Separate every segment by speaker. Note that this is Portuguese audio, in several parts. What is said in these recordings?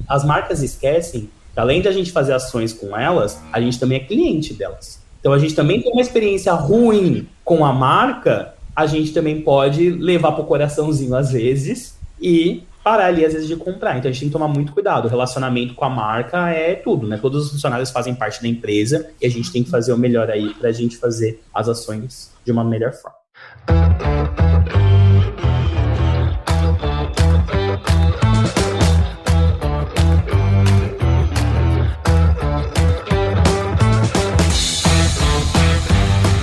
Speaker 1: as marcas esquecem que, além de a gente fazer ações com elas, a gente também é cliente delas. Então, a gente também tem uma experiência ruim com a marca, a gente também pode levar pro coraçãozinho às vezes e parar ali às vezes de comprar. Então, a gente tem que tomar muito cuidado. O relacionamento com a marca é tudo, né? Todos os funcionários fazem parte da empresa e a gente tem que fazer o melhor aí pra gente fazer as ações de uma melhor forma.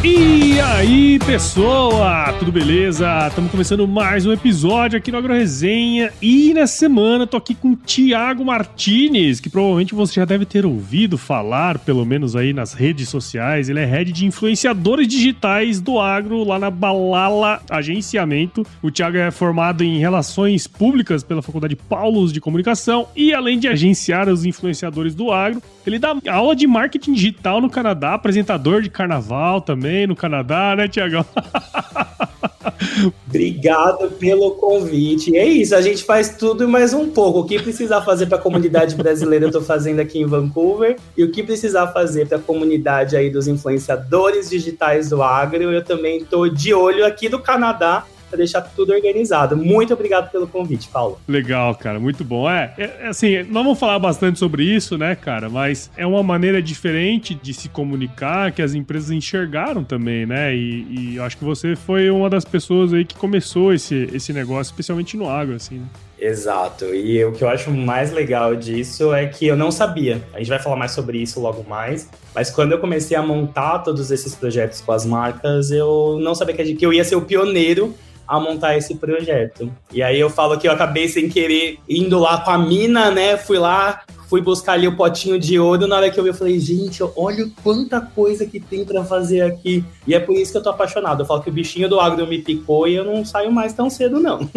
Speaker 2: E aí, pessoal, tudo beleza? Estamos começando mais um episódio aqui no AgroResenha e nessa semana tô aqui com o Thiago Martins, que provavelmente você já deve ter ouvido falar, pelo menos aí nas redes sociais. Ele é head de influenciadores digitais do agro lá na Balala Agenciamento. O Thiago é formado em Relações Públicas pela Faculdade Paulus de Comunicação e, além de agenciar os influenciadores do agro, ele dá aula de marketing digital no Canadá, apresentador de carnaval também no Canadá, né, Thiagão?
Speaker 1: Obrigado pelo convite. E é isso, a gente faz tudo e mais um pouco. O que precisar fazer para a comunidade brasileira eu estou fazendo aqui em Vancouver, e o que precisar fazer para a comunidade aí dos influenciadores digitais do agro, eu também estou de olho aqui do Canadá para deixar tudo organizado. Muito obrigado pelo convite, Paulo.
Speaker 2: Legal, cara, muito bom. Assim, nós vamos falar bastante sobre isso, né, cara, mas é uma maneira diferente de se comunicar que as empresas enxergaram também, né, e eu acho que você foi uma das pessoas aí que começou esse negócio, especialmente no agro, assim, né?
Speaker 1: Exato, e o que eu acho mais legal disso é que eu não sabia, a gente vai falar mais sobre isso logo mais, mas quando eu comecei a montar todos esses projetos com as marcas, eu não sabia que eu ia ser o pioneiro a montar esse projeto. E aí eu falo que eu acabei sem querer indo lá com a mina, né? Fui buscar ali o potinho de ouro. Na hora que eu vi, eu falei, gente, olha quanta coisa que tem pra fazer aqui. E é por isso que eu tô apaixonado. Eu falo que o bichinho do agro me picou e eu não saio mais tão cedo, não.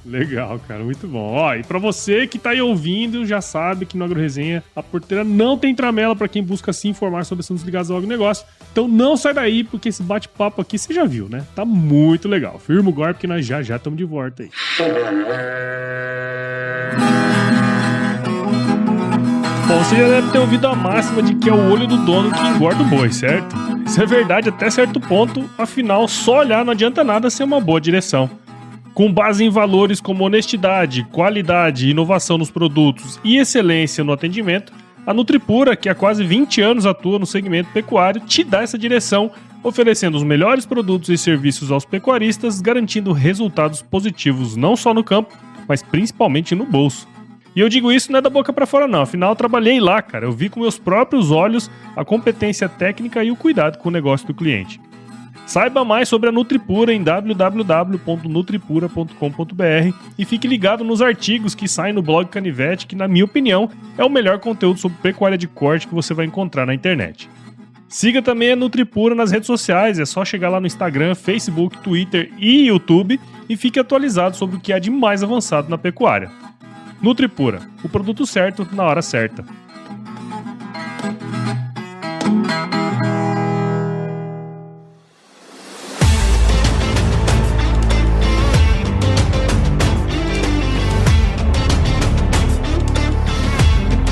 Speaker 2: Legal, cara, muito bom. Ó, e pra você que tá aí ouvindo, já sabe que no AgroResenha a porteira não tem tramela pra quem busca se informar sobre assuntos ligados ao agronegócio. Então não sai daí, porque esse bate-papo aqui você já viu, né? Tá muito legal. Firma o golpe que nós já estamos de volta aí. Bom, você já deve ter ouvido a máxima de que é o olho do dono que engorda o boi, certo? Isso é verdade até certo ponto, afinal, só olhar não adianta nada ser uma boa direção. Com base em valores como honestidade, qualidade, inovação nos produtos e excelência no atendimento, a Nutripura, que há quase 20 anos atua no segmento pecuário, te dá essa direção, oferecendo os melhores produtos e serviços aos pecuaristas, garantindo resultados positivos não só no campo, mas principalmente no bolso. E eu digo isso não é da boca pra fora não, afinal eu trabalhei lá, cara, eu vi com meus próprios olhos a competência técnica e o cuidado com o negócio do cliente. Saiba mais sobre a Nutripura em www.nutripura.com.br e fique ligado nos artigos que saem no blog Canivete, que na minha opinião é o melhor conteúdo sobre pecuária de corte que você vai encontrar na internet. Siga também a Nutripura nas redes sociais, é só chegar lá no Instagram, Facebook, Twitter e YouTube e fique atualizado sobre o que há de mais avançado na pecuária. Nutripura, o produto certo na hora certa.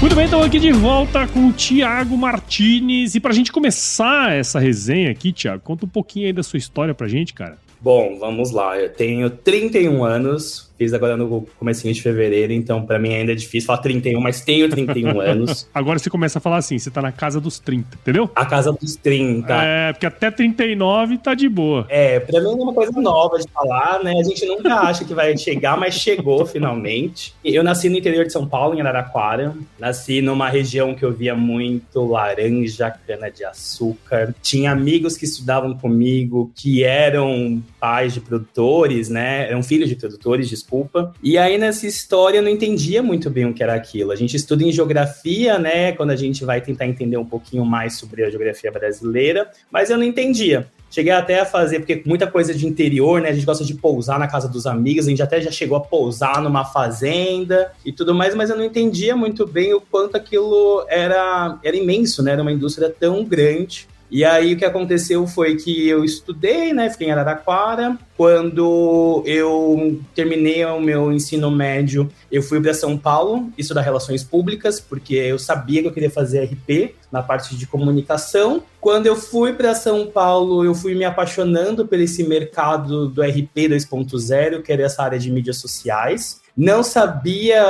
Speaker 2: Muito bem, então aqui de volta com o Thiago Martins. E pra gente começar essa resenha aqui, Thiago, conta um pouquinho aí da sua história pra gente, cara.
Speaker 1: Bom, vamos lá. Eu tenho 31 anos, fiz agora no comecinho de fevereiro, então pra mim ainda é difícil falar 31, mas tenho 31 anos.
Speaker 2: Agora você começa a falar assim, você tá na casa dos 30, entendeu?
Speaker 1: A casa dos 30.
Speaker 2: É, porque até 39 tá de boa.
Speaker 1: É, pra mim é uma coisa nova de falar, né? A gente nunca acha que vai chegar, mas chegou finalmente. Eu nasci no interior de São Paulo, em Araraquara. Nasci numa região que eu via muito laranja, cana-de-açúcar. Tinha amigos que estudavam comigo, que eram pais de produtores, né? Eram filhos de produtores, desculpa. E aí, nessa história, eu não entendia muito bem o que era aquilo. A gente estuda em geografia, né? Quando a gente vai tentar entender um pouquinho mais sobre a geografia brasileira, mas eu não entendia. Cheguei até a fazer, porque muita coisa de interior, né? A gente gosta de pousar na casa dos amigos, a gente até já chegou a pousar numa fazenda e tudo mais, mas eu não entendia muito bem o quanto aquilo era imenso, né? Era uma indústria tão grande. E aí o que aconteceu foi que eu estudei, né? Fiquei em Araraquara, Quando eu terminei o meu ensino médio, eu fui para São Paulo estudar Relações Públicas, porque eu sabia que eu queria fazer RP na parte de comunicação. Quando eu fui para São Paulo, eu fui me apaixonando por esse mercado do RP 2.0, que era essa área de mídias sociais. Não sabia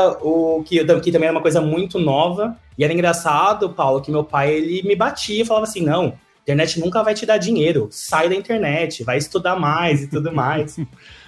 Speaker 1: que também era uma coisa muito nova. E era engraçado, Paulo, que meu pai ele me batia e falava assim, não, internet nunca vai te dar dinheiro, sai da internet, vai estudar mais e tudo mais.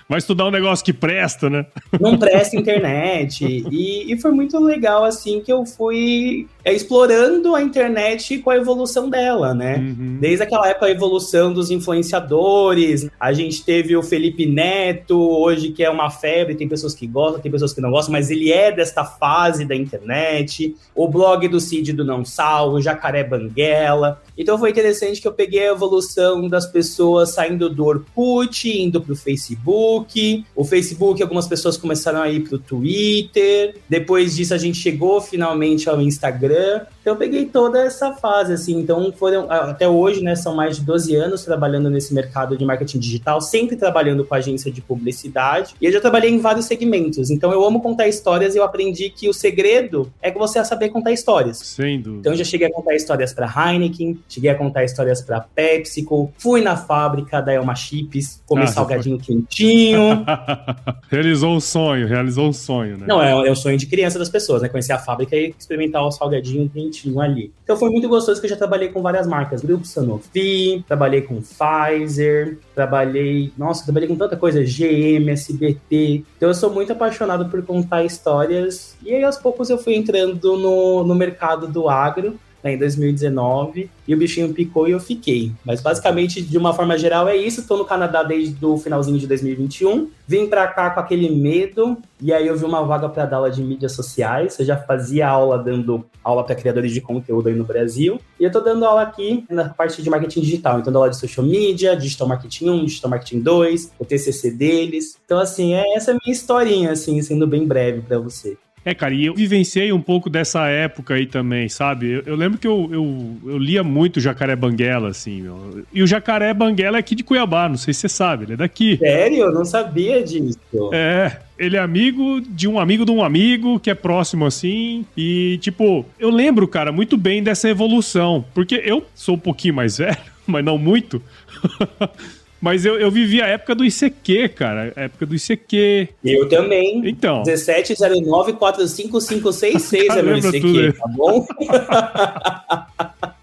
Speaker 2: Vai estudar um negócio que presta, né?
Speaker 1: Não presta internet. E foi muito legal, assim, que eu fui explorando a internet com a evolução dela, né?
Speaker 2: Uhum.
Speaker 1: Desde aquela época, a evolução dos influenciadores. A gente teve o Felipe Neto, hoje que é uma febre, tem pessoas que gostam, tem pessoas que não gostam, mas ele é desta fase da internet. O blog do Cid do Não Salvo, Jacaré Banguela. Então foi interessante que eu peguei a evolução das pessoas saindo do Orkut, indo pro Facebook. O Facebook, algumas pessoas começaram a ir pro Twitter. Depois disso, a gente chegou finalmente ao Instagram. Então eu peguei toda essa fase, assim. Então foram, até hoje, né, são mais de 12 anos trabalhando nesse mercado de marketing digital, sempre trabalhando com agência de publicidade. E eu já trabalhei em vários segmentos. Então eu amo contar histórias e eu aprendi que o segredo é que você saber contar histórias.
Speaker 2: Sem dúvida.
Speaker 1: Então eu já cheguei a contar histórias para Heineken, cheguei a contar histórias para PepsiCo, fui na fábrica da Elma Chips, comer salgadinho quentinho.
Speaker 2: Realizou um sonho, né?
Speaker 1: Não, é o sonho de criança das pessoas, né? Conhecer a fábrica e experimentar o salgadinho quentinho ali. Então foi muito gostoso que eu já trabalhei com várias marcas. Grupo Sanofi, trabalhei com Pfizer, trabalhei com tanta coisa, GM, SBT. Então eu sou muito apaixonado por contar histórias. E aí aos poucos eu fui entrando no mercado do agro, em 2019, e o bichinho picou e eu fiquei. Mas basicamente, de uma forma geral, é isso. Tô no Canadá desde o finalzinho de 2021. Vim pra cá com aquele medo, e aí eu vi uma vaga para dar aula de mídias sociais. Eu já fazia dando aula para criadores de conteúdo aí no Brasil. E eu tô dando aula aqui na parte de marketing digital. Então, dou aula de social media, digital marketing 1, digital marketing 2, o TCC deles. Então, assim, essa é a minha historinha, assim, sendo bem breve para você.
Speaker 2: Cara, e eu vivenciei um pouco dessa época aí também, sabe? Eu lembro que eu lia muito Jacaré Banguela, assim, meu. E o Jacaré Banguela é aqui de Cuiabá, não sei se você sabe, ele é daqui.
Speaker 1: Sério? Eu não sabia disso.
Speaker 2: Ele é amigo de um amigo que é próximo, assim, e, tipo, eu lembro, cara, muito bem dessa evolução, porque eu sou um pouquinho mais velho, mas não muito. Mas eu vivi a época do ICQ, cara. A época do ICQ.
Speaker 1: Eu também.
Speaker 2: Então.
Speaker 1: 1709-45566 é meu ICQ, tá bom?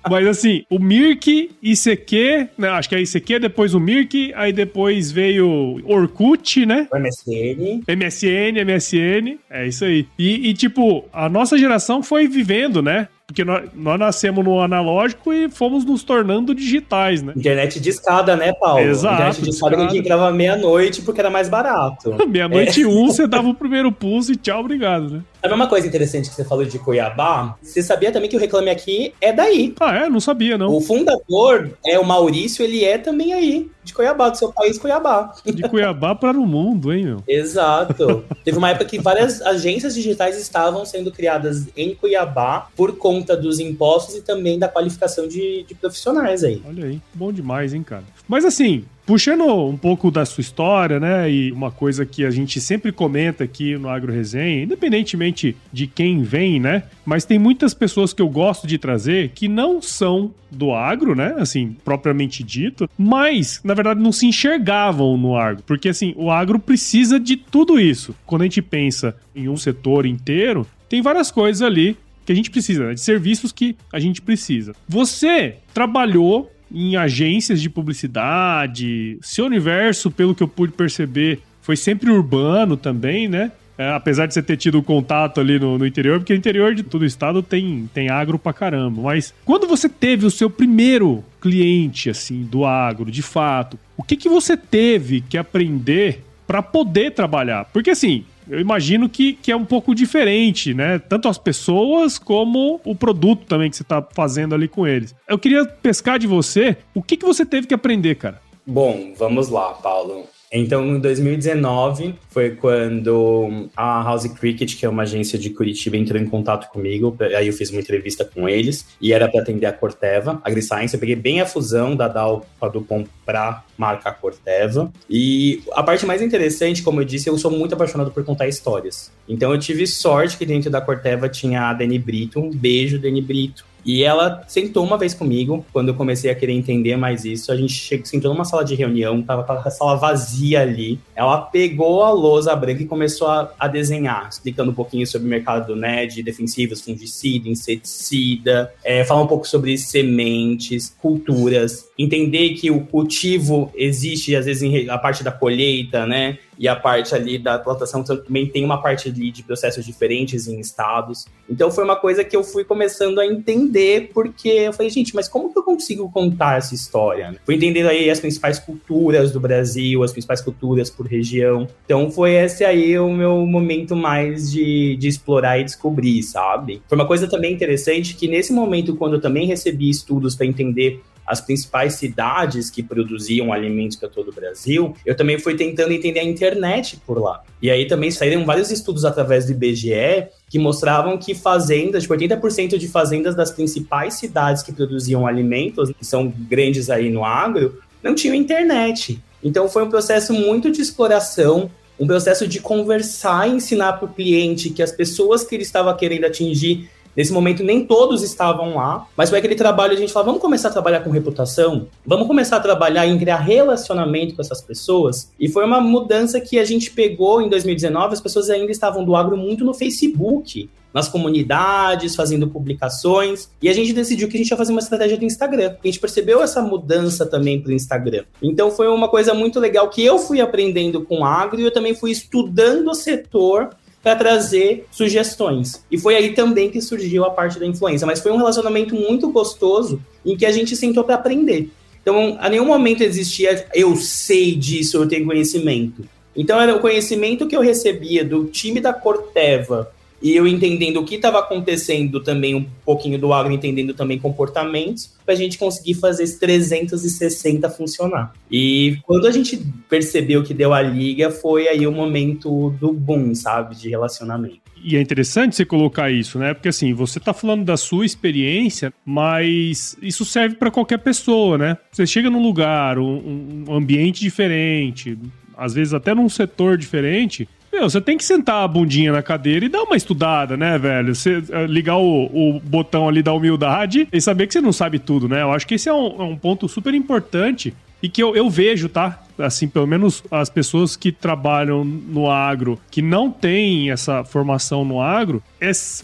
Speaker 2: Mas assim, o Mirk, ICQ, né, acho que é ICQ, depois o Mirk, aí depois veio Orkut, né?
Speaker 1: O MSN.
Speaker 2: MSN, é isso aí. E tipo, a nossa geração foi vivendo, né? Porque nós nascemos no analógico e fomos nos tornando digitais, né?
Speaker 1: Internet de escada, né, Paulo?
Speaker 2: Exato.
Speaker 1: Internet de escada que a gente entrava meia-noite porque era mais barato.
Speaker 2: Meia-noite você dava o primeiro pulso e tchau, obrigado, né?
Speaker 1: Sabe uma coisa interessante que você falou de Cuiabá? Você sabia também que o Reclame Aqui é daí.
Speaker 2: Não sabia, não.
Speaker 1: O fundador, o Maurício, ele é também aí, de Cuiabá, do seu país, Cuiabá.
Speaker 2: De Cuiabá para o mundo, hein, meu?
Speaker 1: Exato. Teve uma época que várias agências digitais estavam sendo criadas em Cuiabá por conta dos impostos e também da qualificação de profissionais aí.
Speaker 2: Olha aí, bom demais, hein, cara? Mas assim, puxando um pouco da sua história, né, e uma coisa que a gente sempre comenta aqui no Agro Resenha, independentemente de quem vem, né, mas tem muitas pessoas que eu gosto de trazer que não são do agro, né, assim, propriamente dito, mas, na verdade, não se enxergavam no agro, porque, assim, o agro precisa de tudo isso. Quando a gente pensa em um setor inteiro, tem várias coisas ali que a gente precisa, né, de serviços que a gente precisa. Você trabalhou em agências de publicidade, seu universo, pelo que eu pude perceber, foi sempre urbano também, né? Apesar de você ter tido contato ali no interior, porque o interior de todo o estado tem agro pra caramba. Mas quando você teve o seu primeiro cliente, assim, do agro, de fato, o que você teve que aprender pra poder trabalhar? Porque, assim, eu imagino que é um pouco diferente, né? Tanto as pessoas como o produto também que você tá fazendo ali com eles. Eu queria pescar de você, o que você teve que aprender, cara?
Speaker 1: Bom, vamos lá, Paulo. Então, em 2019, foi quando a House Cricket, que é uma agência de Curitiba, entrou em contato comigo. Aí eu fiz uma entrevista com eles, e era para atender a Corteva, AgriScience. Eu peguei bem a fusão da Dow com a DuPont para marca Corteva. E a parte mais interessante, como eu disse, eu sou muito apaixonado por contar histórias. Então, eu tive sorte que dentro da Corteva tinha a Dani Brito. Um beijo, Dani Brito. E ela sentou uma vez comigo, quando eu comecei a querer entender mais isso. A gente sentou numa sala de reunião, tava com a sala vazia ali. Ela pegou a lousa branca e começou a desenhar, explicando um pouquinho sobre o mercado, né, de defensivos, fungicida, inseticida, falar um pouco sobre sementes, culturas, entender que o cultivo existe, às vezes, a parte da colheita, né, e a parte ali da plantação também tem uma parte ali de processos diferentes em estados. Então foi uma coisa que eu fui começando a entender, porque eu falei, gente, mas como que eu consigo contar essa história? Fui entendendo aí as principais culturas do Brasil, as principais culturas por região. Então foi esse aí o meu momento mais de explorar e descobrir, sabe? Foi uma coisa também interessante que nesse momento, quando eu também recebi estudos para entender as principais cidades que produziam alimentos para todo o Brasil, eu também fui tentando entender a internet por lá. E aí também saíram vários estudos através do IBGE que mostravam que fazendas, tipo 80% de fazendas das principais cidades que produziam alimentos, que são grandes aí no agro, não tinham internet. Então foi um processo muito de exploração, um processo de conversar e ensinar para o cliente que as pessoas que ele estava querendo atingir, nesse momento, nem todos estavam lá, mas foi aquele trabalho, a gente falava, vamos começar a trabalhar com reputação? Vamos começar a trabalhar em criar relacionamento com essas pessoas? E foi uma mudança que a gente pegou em 2019, as pessoas ainda estavam do agro muito no Facebook, nas comunidades, fazendo publicações, e a gente decidiu que a gente ia fazer uma estratégia do Instagram. A gente percebeu essa mudança também para o Instagram. Então foi uma coisa muito legal que eu fui aprendendo com o agro e eu também fui estudando o setor para trazer sugestões. E foi aí também que surgiu a parte da influência. Mas foi um relacionamento muito gostoso em que a gente sentou para aprender. Então, a nenhum momento existia, eu sei disso, eu tenho conhecimento. Então, era o conhecimento que eu recebia do time da Corteva e eu entendendo o que estava acontecendo também, um pouquinho do agro, entendendo também comportamentos, para a gente conseguir fazer esse 360 funcionar. E quando a gente percebeu que deu a liga, foi aí o momento do boom, sabe, de relacionamento.
Speaker 2: E é interessante você colocar isso, né? Porque assim, você tá falando da sua experiência, mas isso serve para qualquer pessoa, né? Você chega num lugar, um ambiente diferente, às vezes até num setor diferente, você tem que sentar a bundinha na cadeira e dar uma estudada, né, velho? Você ligar o botão ali da humildade e saber que você não sabe tudo, né? Eu acho que esse é um ponto super importante e que eu vejo, tá? Assim, pelo menos as pessoas que trabalham no agro, que não têm essa formação no agro,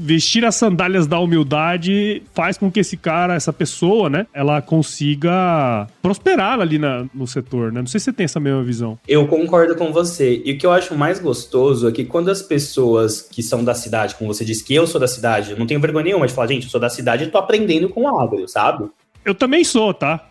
Speaker 2: vestir as sandálias da humildade faz com que esse cara, essa pessoa, né, ela consiga prosperar ali no setor, né? Não sei se você tem essa mesma visão.
Speaker 1: Eu concordo com você. E o que eu acho mais gostoso é que quando as pessoas que são da cidade, como você disse que eu sou da cidade, eu não tenho vergonha nenhuma de falar, gente, eu sou da cidade e tô aprendendo com o agro, sabe?
Speaker 2: Eu também sou, tá?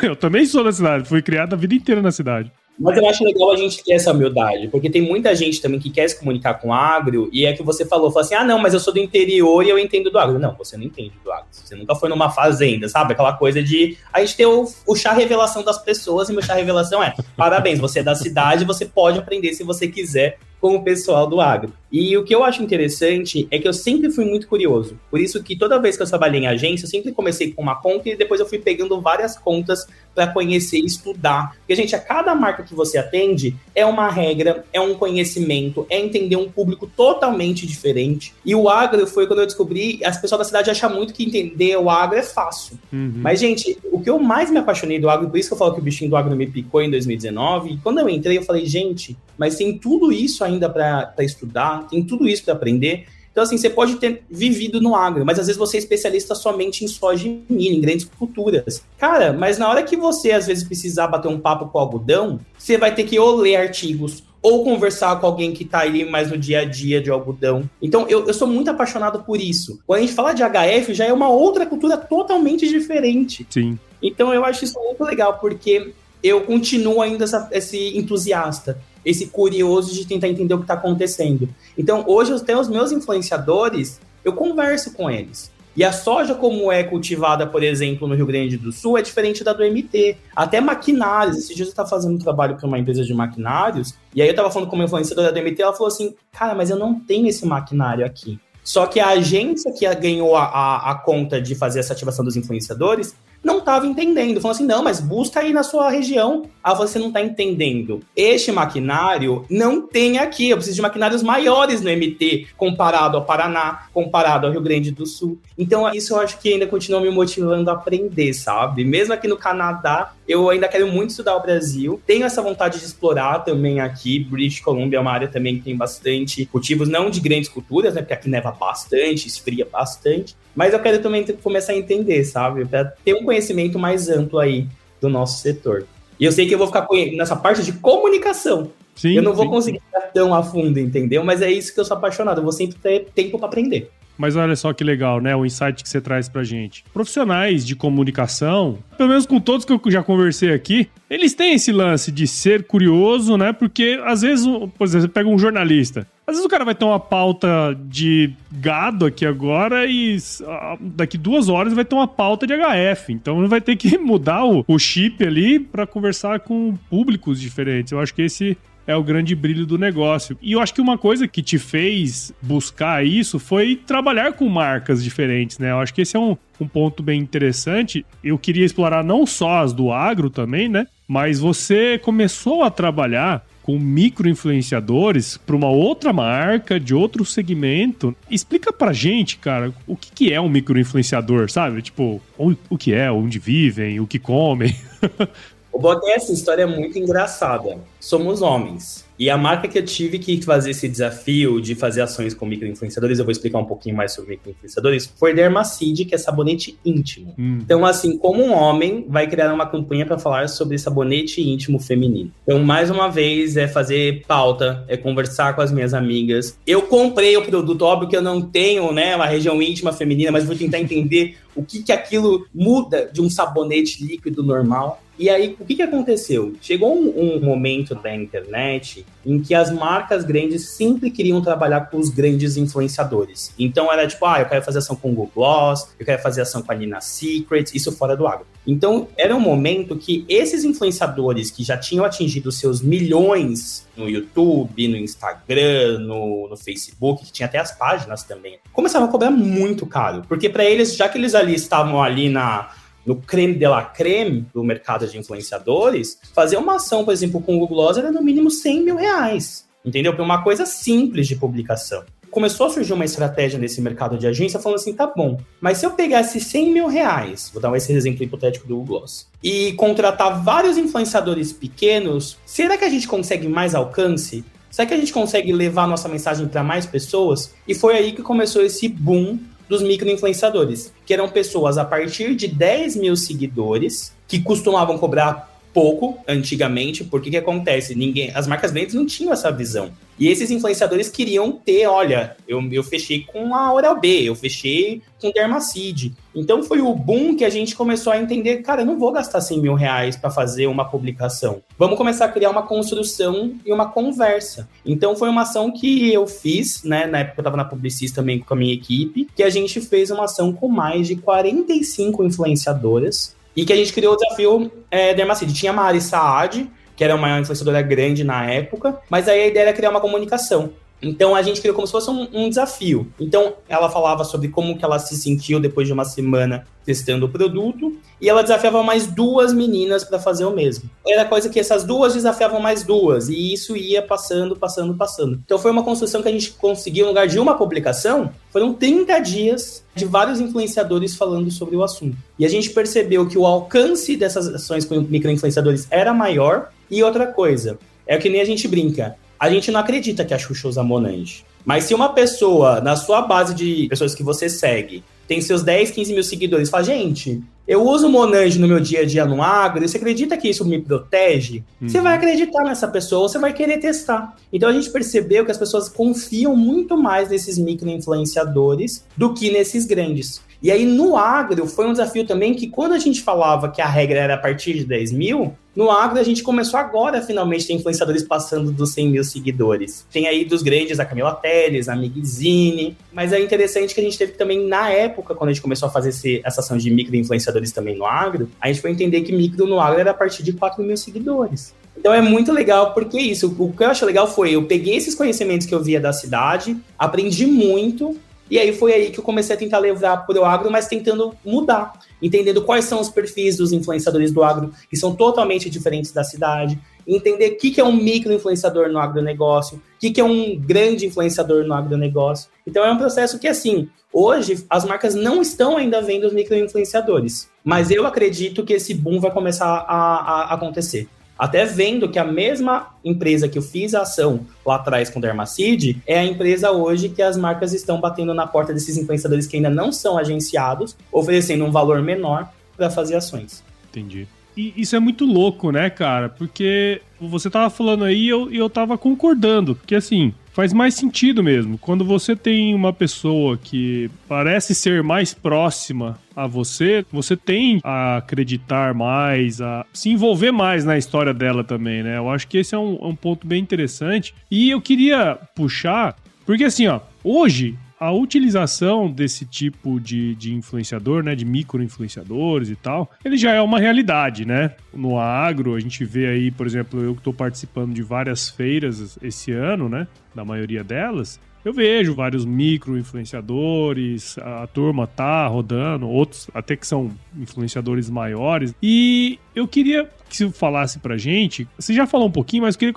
Speaker 2: Eu também sou da cidade. Fui criado a vida inteira na cidade.
Speaker 1: Mas eu acho legal a gente ter essa humildade, porque tem muita gente também que quer se comunicar com o agro, e é que você falou assim, ah, não, mas eu sou do interior e eu entendo do agro. Não, você não entende do agro. Você nunca foi numa fazenda, sabe? Aquela coisa de... A gente tem o chá revelação das pessoas, e meu chá revelação é, parabéns, você é da cidade, você pode aprender se você quiser com o pessoal do agro. E o que eu acho interessante é que eu sempre fui muito curioso. Por isso que toda vez que eu trabalhei em agência, eu sempre comecei com uma conta e depois eu fui pegando várias contas para conhecer e estudar. Porque, gente, a cada marca que você atende é uma regra, é um conhecimento, é entender um público totalmente diferente. E o agro foi quando eu descobri, as pessoas da cidade acham muito que entender o agro é fácil. Uhum. Mas, gente, o que eu mais me apaixonei do agro, por isso que eu falo que o bichinho do agro me picou em 2019, e quando eu entrei eu falei, gente, mas tem tudo isso ainda para estudar, tem tudo isso para aprender. Então, assim, você pode ter vivido no agro, mas às vezes você é especialista somente em soja e milho, em grandes culturas. Cara, mas na hora que você, às vezes, precisar bater um papo com o algodão, você vai ter que ou ler artigos, ou conversar com alguém que tá ali mais no dia a dia de algodão. Então, eu sou muito apaixonado por isso. Quando a gente fala de HF, já é uma outra cultura totalmente diferente.
Speaker 2: Sim.
Speaker 1: Então, eu acho isso muito legal, porque eu continuo ainda esse entusiasta, esse curioso de tentar entender o que está acontecendo. Então, hoje, os meus influenciadores, eu converso com eles. E a soja, como é cultivada, por exemplo, no Rio Grande do Sul, é diferente da do MT. Até maquinários. Esses dias eu estava fazendo um trabalho para uma empresa de maquinários, e aí eu estava falando com uma influenciadora do MT, ela falou assim, cara, mas eu não tenho esse maquinário aqui. Só que a agência que ganhou a conta de fazer essa ativação dos influenciadores não estava entendendo. Falou assim, não, mas busca aí na sua região. Ah, você não está entendendo. Este maquinário não tem aqui. Eu preciso de maquinários maiores no MT, comparado ao Paraná, comparado ao Rio Grande do Sul. Então, isso eu acho que ainda continua me motivando a aprender, sabe? Mesmo aqui no Canadá, eu ainda quero muito estudar o Brasil. Tenho essa vontade de explorar também aqui. British Columbia é uma área também que tem bastante cultivos, não de grandes culturas, né? Porque aqui neva bastante, esfria bastante. Mas eu quero também começar a entender, sabe? Para ter um conhecimento mais amplo aí do nosso setor. E eu sei que eu vou ficar nessa parte de comunicação. Sim, eu não vou conseguir ir tão a fundo, entendeu? Mas é isso que eu sou apaixonado. Eu vou sempre ter tempo para aprender.
Speaker 2: Mas olha só que legal, né? O insight que você traz pra gente. Profissionais de comunicação, pelo menos com todos que eu já conversei aqui, eles têm esse lance de ser curioso, né? Porque às vezes, por exemplo, você pega um jornalista. Às vezes o cara vai ter uma pauta de gado aqui agora e daqui 2 horas vai ter uma pauta de HF. Então ele vai ter que mudar o chip ali para conversar com públicos diferentes. Eu acho que esse é o grande brilho do negócio. E eu acho que uma coisa que te fez buscar isso foi trabalhar com marcas diferentes, né? Eu acho que esse é um ponto bem interessante. Eu queria explorar não só as do agro também, né? Mas você começou a trabalhar com micro-influenciadores para uma outra marca, de outro segmento. Explica pra gente, cara, o que é um micro-influenciador, sabe? Tipo, o que é, onde vivem, o que comem.
Speaker 1: O Bota, essa história é muito engraçada. Somos homens. E a marca que eu tive que fazer esse desafio de fazer ações com micro-influenciadores, eu vou explicar um pouquinho mais sobre micro-influenciadores, foi Dermacide, que é sabonete íntimo. Então, assim, como um homem vai criar uma campanha para falar sobre sabonete íntimo feminino. Então, mais uma vez, é fazer pauta, é conversar com as minhas amigas. Eu comprei o produto, óbvio que eu não tenho, né, uma região íntima feminina, mas vou tentar entender o que aquilo muda de um sabonete líquido normal. E aí, o que aconteceu? Chegou um momento da internet em que as marcas grandes sempre queriam trabalhar com os grandes influenciadores. Então, era tipo, eu quero fazer ação com o Google Gloss, eu quero fazer ação com a Nina Secret, isso fora do agro. Então, era um momento que esses influenciadores que já tinham atingido seus milhões no YouTube, no Instagram, no Facebook, que tinha até as páginas também, começavam a cobrar muito caro. Porque para eles, já que eles ali estavam ali no creme de la creme do mercado de influenciadores, fazer uma ação, por exemplo, com o Google Gloss era no mínimo 100 mil reais, entendeu? Para uma coisa simples de publicação. Começou a surgir uma estratégia nesse mercado de agência falando assim, tá bom, mas se eu pegasse 100 mil reais, vou dar esse exemplo hipotético do Google Gloss, e contratar vários influenciadores pequenos, será que a gente consegue mais alcance? Será que a gente consegue levar a nossa mensagem para mais pessoas? E foi aí que começou esse boom dos micro-influenciadores, que eram pessoas a partir de 10 mil seguidores, que costumavam cobrar pouco antigamente, porque o que acontece? As marcas grandes não tinham essa visão. E esses influenciadores queriam ter, olha, eu fechei com a Oral-B, eu fechei com Dermacide. Então foi o boom que a gente começou a entender, cara, eu não vou gastar 100 mil reais para fazer uma publicação. Vamos começar a criar uma construção e uma conversa. Então foi uma ação que eu fiz, né, na época eu estava na Publicis também com a minha equipe, que a gente fez uma ação com mais de 45 influenciadoras, e que a gente criou o desafio Dermacide. Tinha a Mari Saad, que era uma influenciadora grande na época, mas aí a ideia era criar uma comunicação. Então a gente criou como se fosse um desafio. Então ela falava sobre como que ela se sentiu depois de uma semana testando o produto, e ela desafiava mais 2 meninas para fazer o mesmo. Era coisa que essas 2 desafiavam mais 2, e isso ia passando. Então foi uma construção que a gente conseguiu, no lugar de uma publicação, foram 30 dias de vários influenciadores falando sobre o assunto. E a gente percebeu que o alcance dessas ações com micro-influenciadores era maior. E outra coisa, é que nem a gente brinca, a gente não acredita que a Xuxa usa Monange. Mas se uma pessoa, na sua base de pessoas que você segue, tem seus 10, 15 mil seguidores, fala, gente, eu uso Monange no meu dia a dia no agro, e você acredita que isso me protege? Você vai acreditar nessa pessoa, você vai querer testar. Então a gente percebeu que as pessoas confiam muito mais nesses micro-influenciadores do que nesses grandes. E aí no agro foi um desafio também que quando a gente falava que a regra era a partir de 10 mil, No agro, a gente começou agora, finalmente, ter influenciadores passando dos 100 mil seguidores. Tem aí dos grandes, a Camila Telles, a Migzine, mas é interessante que a gente teve também, na época, quando a gente começou a fazer essa ação de micro-influenciadores também no agro, a gente foi entender que micro no agro era a partir de 4 mil seguidores. Então é muito legal, porque isso, o que eu acho legal foi, eu peguei esses conhecimentos que eu via da cidade, aprendi muito, e aí foi aí que eu comecei a tentar levar para o agro, mas tentando mudar, entendendo quais são os perfis dos influenciadores do agro, que são totalmente diferentes da cidade, entender o que é um micro-influenciador no agronegócio, o que é um grande influenciador no agronegócio. Então é um processo que, assim, hoje as marcas não estão ainda vendo os micro-influenciadores, mas eu acredito que esse boom vai começar a acontecer. Até vendo que a mesma empresa que eu fiz a ação lá atrás com o Dermacide é a empresa hoje que as marcas estão batendo na porta desses influenciadores que ainda não são agenciados, oferecendo um valor menor para fazer ações.
Speaker 2: Entendi. E isso é muito louco, né, cara? Porque você tava falando aí e eu tava concordando. Porque, assim, faz mais sentido mesmo. Quando você tem uma pessoa que parece ser mais próxima a você, você tem a acreditar mais, a se envolver mais na história dela também, né? Eu acho que esse é um ponto bem interessante. E eu queria puxar, porque assim, ó, hoje a utilização desse tipo de influenciador, né, de micro-influenciadores e tal, ele já é uma realidade, né? No agro, a gente vê aí, por exemplo, eu que estou participando de várias feiras esse ano, né, da maioria delas, eu vejo vários micro-influenciadores, a turma tá rodando, outros até que são influenciadores maiores, e eu queria que você falasse pra gente, você já falou um pouquinho, mas eu queria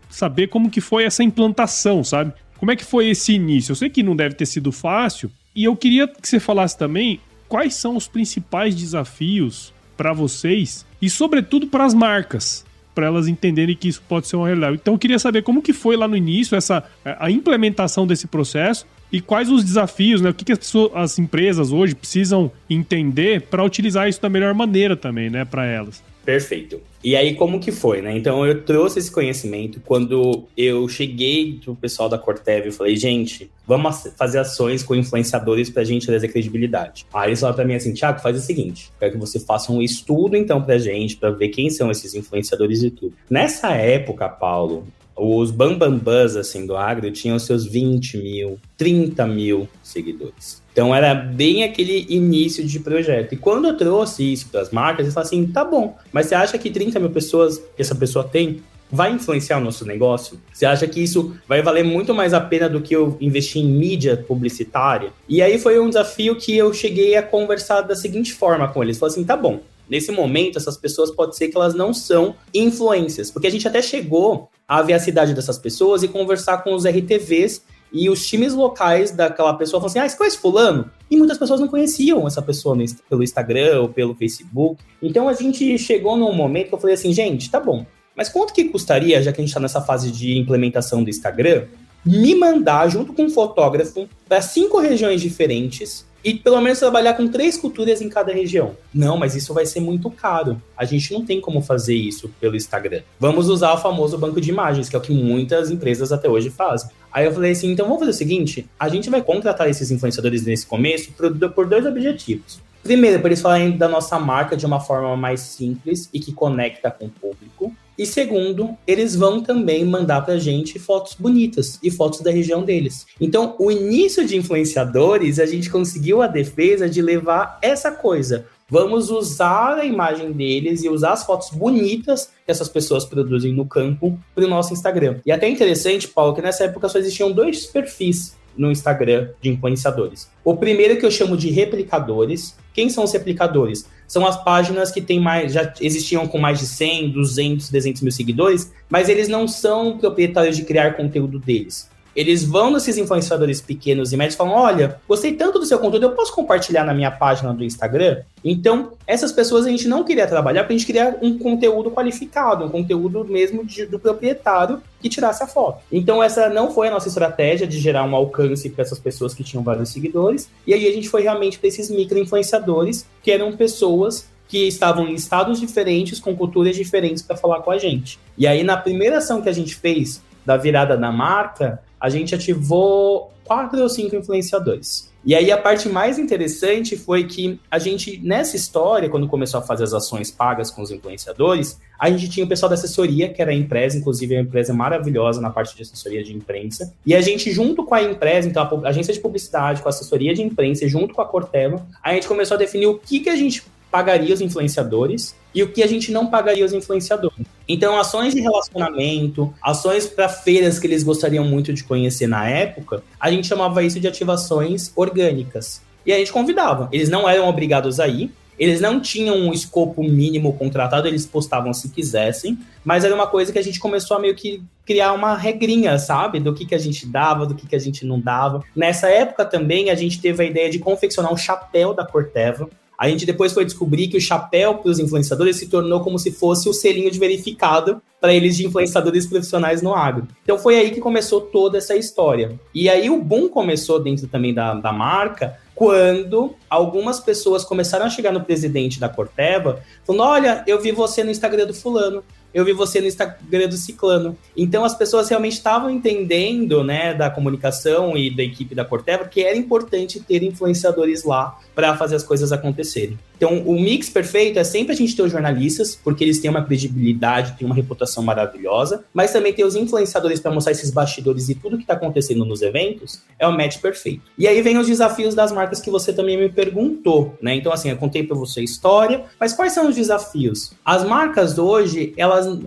Speaker 2: saber como que foi essa implantação, sabe? Como é que foi esse início? Eu sei que não deve ter sido fácil, e eu queria que você falasse também quais são os principais desafios para vocês e, sobretudo, para as marcas, para elas entenderem que isso pode ser uma realidade. Então, eu queria saber como que foi lá no início a implementação desse processo e quais os desafios, né? O que as empresas hoje precisam entender para utilizar isso da melhor maneira também, né, para elas.
Speaker 1: Perfeito. E aí, como que foi, né? Então, eu trouxe esse conhecimento quando eu cheguei pro pessoal da Corteva e falei, gente, vamos fazer ações com influenciadores pra gente trazer credibilidade. Aí eles falaram pra mim assim, Thiago, faz o seguinte, quero que você faça um estudo, então, pra gente, pra ver quem são esses influenciadores e tudo. Nessa época, Paulo, os bambambãs, assim, do agro tinham seus 20 mil, 30 mil seguidores. Então, era bem aquele início de projeto. E quando eu trouxe isso para as marcas, eles falaram assim, tá bom, mas você acha que 30 mil pessoas que essa pessoa tem vai influenciar o nosso negócio? Você acha que isso vai valer muito mais a pena do que eu investir em mídia publicitária? E aí foi um desafio que eu cheguei a conversar da seguinte forma com eles. Falei assim, tá bom, nesse momento essas pessoas pode ser que elas não são influências, porque a gente até chegou a ver a cidade dessas pessoas e conversar com os RTVs e os times locais daquela pessoa falam assim, você conhece fulano? E muitas pessoas não conheciam essa pessoa pelo Instagram ou pelo Facebook. Então a gente chegou num momento que eu falei assim, gente, tá bom, mas quanto que custaria, já que a gente está nessa fase de implementação do Instagram, me mandar junto com um fotógrafo para 5 regiões diferentes e pelo menos trabalhar com 3 culturas em cada região? Não, mas isso vai ser muito caro. A gente não tem como fazer isso pelo Instagram. Vamos usar o famoso banco de imagens, que é o que muitas empresas até hoje fazem. Aí eu falei assim, então vamos fazer o seguinte, a gente vai contratar esses influenciadores nesse começo por 2 objetivos. Primeiro, para eles falarem da nossa marca de uma forma mais simples e que conecta com o público. E segundo, eles vão também mandar pra gente fotos bonitas e fotos da região deles. Então, o início de influenciadores, a gente conseguiu a defesa de levar essa coisa. Vamos usar a imagem deles e usar as fotos bonitas que essas pessoas produzem no campo para o nosso Instagram. E até interessante, Paulo, que nessa época só existiam 2 perfis no Instagram de influenciadores. O primeiro que eu chamo de replicadores. Quem são os replicadores? São as páginas que já existiam com mais de 100, 200, 300 mil seguidores, mas eles não são proprietários de criar conteúdo deles. Eles vão nesses influenciadores pequenos e médios e falam, olha, gostei tanto do seu conteúdo, eu posso compartilhar na minha página do Instagram? Então, essas pessoas a gente não queria trabalhar para a gente criar um conteúdo qualificado, um conteúdo mesmo do proprietário que tirasse a foto. Então, essa não foi a nossa estratégia de gerar um alcance para essas pessoas que tinham vários seguidores. E aí a gente foi realmente para esses micro-influenciadores, que eram pessoas que estavam em estados diferentes, com culturas diferentes para falar com a gente. E aí, na primeira ação que a gente fez, da virada da marca, a gente ativou 4 ou 5 influenciadores. E aí a parte mais interessante foi que a gente, nessa história, quando começou a fazer as ações pagas com os influenciadores, a gente tinha o pessoal da assessoria, que era a empresa, inclusive a empresa maravilhosa na parte de assessoria de imprensa. E a gente, junto com a empresa, então a agência de publicidade, com a assessoria de imprensa, junto com a Corteva, a gente começou a definir o que a gente pagaria os influenciadores e o que a gente não pagaria os influenciadores. Então, ações de relacionamento, ações para feiras que eles gostariam muito de conhecer na época, a gente chamava isso de ativações orgânicas. E a gente convidava. Eles não eram obrigados a ir, eles não tinham um escopo mínimo contratado, eles postavam se quisessem, mas era uma coisa que a gente começou a meio que criar uma regrinha, sabe? Do que a gente dava, do que a gente não dava. Nessa época também, a gente teve a ideia de confeccionar um chapéu da Corteva. A gente depois foi descobrir que o chapéu para os influenciadores se tornou como se fosse o selinho de verificado para eles de influenciadores profissionais no agro. Então foi aí que começou toda essa história. E aí o boom começou dentro também da marca, quando algumas pessoas começaram a chegar no presidente da Corteva, falando, olha, eu vi você no Instagram do fulano, eu vi você no Instagram do ciclano. Então as pessoas realmente estavam entendendo, né, da comunicação e da equipe da Corteva que era importante ter influenciadores lá para fazer as coisas acontecerem. Então o mix perfeito é sempre a gente ter os jornalistas, porque eles têm uma credibilidade, têm uma reputação maravilhosa, mas também ter os influenciadores para mostrar esses bastidores e tudo que está acontecendo nos eventos, é o match perfeito. E aí vem os desafios das marcas que você também me perguntou, né? Então assim, eu contei para você a história, mas quais são os desafios? As marcas hoje,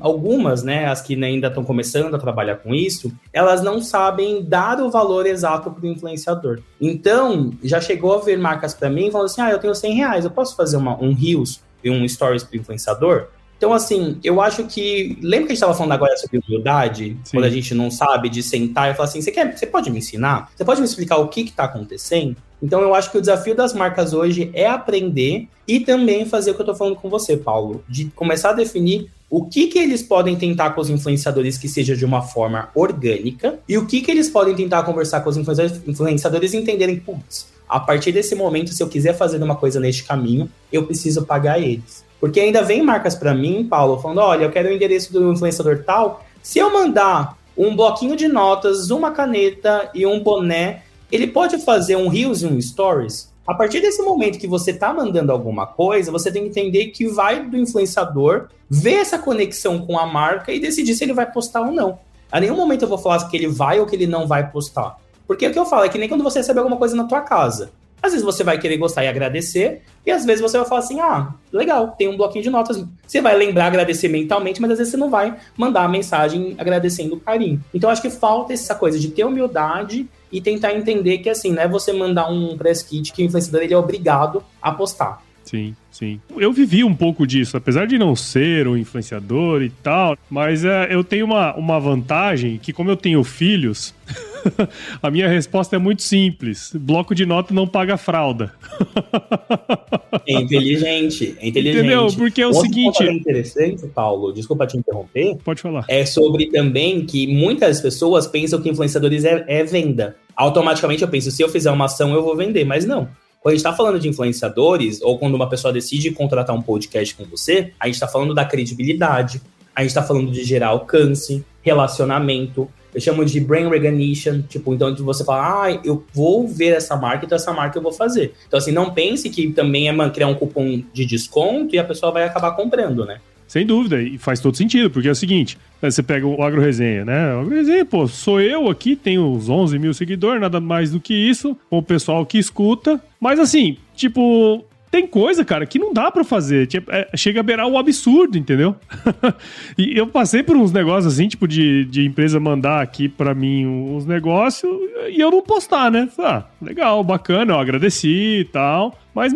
Speaker 1: algumas, né, as que ainda estão começando a trabalhar com isso, elas não sabem dar o valor exato para o influenciador. Então, já chegou a ver marcas para mim falando assim, eu tenho R$100, eu posso fazer um Reels e um Stories para o influenciador? Então, assim, eu acho que... Lembra que a gente estava falando agora sobre humildade? Sim. Quando a gente não sabe de sentar e falar assim, você pode me ensinar? Você pode me explicar o que está acontecendo? Então, eu acho que o desafio das marcas hoje é aprender e também fazer o que eu estou falando com você, Paulo, de começar a definir o que eles podem tentar com os influenciadores que seja de uma forma orgânica e o que eles podem tentar conversar com os influenciadores e entenderem, putz, a partir desse momento, se eu quiser fazer uma coisa neste caminho, eu preciso pagar eles. Porque ainda vem marcas para mim, Paulo, falando, olha, eu quero o endereço do influenciador tal, se eu mandar um bloquinho de notas, uma caneta e um boné, ele pode fazer um Reels e um Stories? A partir desse momento que você está mandando alguma coisa, você tem que entender que vai do influenciador ver essa conexão com a marca e decidir se ele vai postar ou não. A nenhum momento eu vou falar que ele vai ou que ele não vai postar. Porque o que eu falo é que nem quando você recebe alguma coisa na tua casa. Às vezes você vai querer gostar e agradecer, e às vezes você vai falar assim, legal, tem um bloquinho de notas. Você vai lembrar, agradecer mentalmente, mas às vezes você não vai mandar a mensagem agradecendo o carinho. Então acho que falta essa coisa de ter humildade e tentar entender que assim, não é você mandar um press kit que o influenciador ele é obrigado a postar.
Speaker 2: Sim, sim. Eu vivi um pouco disso, apesar de não ser um influenciador e tal, mas eu tenho uma vantagem que, como eu tenho filhos, a minha resposta é muito simples. Bloco de nota não paga fralda.
Speaker 1: É inteligente.
Speaker 2: Entendeu? Porque é o seguinte...
Speaker 1: É interessante, Paulo, desculpa te interromper.
Speaker 2: Pode falar.
Speaker 1: É sobre também que muitas pessoas pensam que influenciadores é venda. Automaticamente eu penso, se eu fizer uma ação, eu vou vender, mas não. Quando a gente está falando de influenciadores, ou quando uma pessoa decide contratar um podcast com você, a gente está falando da credibilidade, a gente está falando de gerar alcance, relacionamento, eu chamo de brain recognition, tipo, então você fala, eu vou ver essa marca, então essa marca eu vou fazer. Então assim, não pense que também é criar um cupom de desconto e a pessoa vai acabar comprando, né?
Speaker 2: Sem dúvida, e faz todo sentido, porque é o seguinte, você pega o AgroResenha, né? O AgroResenha, sou eu aqui, tenho uns 11 mil seguidores, nada mais do que isso, com o pessoal que escuta, mas assim, tipo, tem coisa, cara, que não dá pra fazer, chega a beirar o absurdo, entendeu? E eu passei por uns negócios assim, tipo, de empresa mandar aqui pra mim uns negócios e eu não postar, né? Legal, bacana, eu agradeci e tal, mas,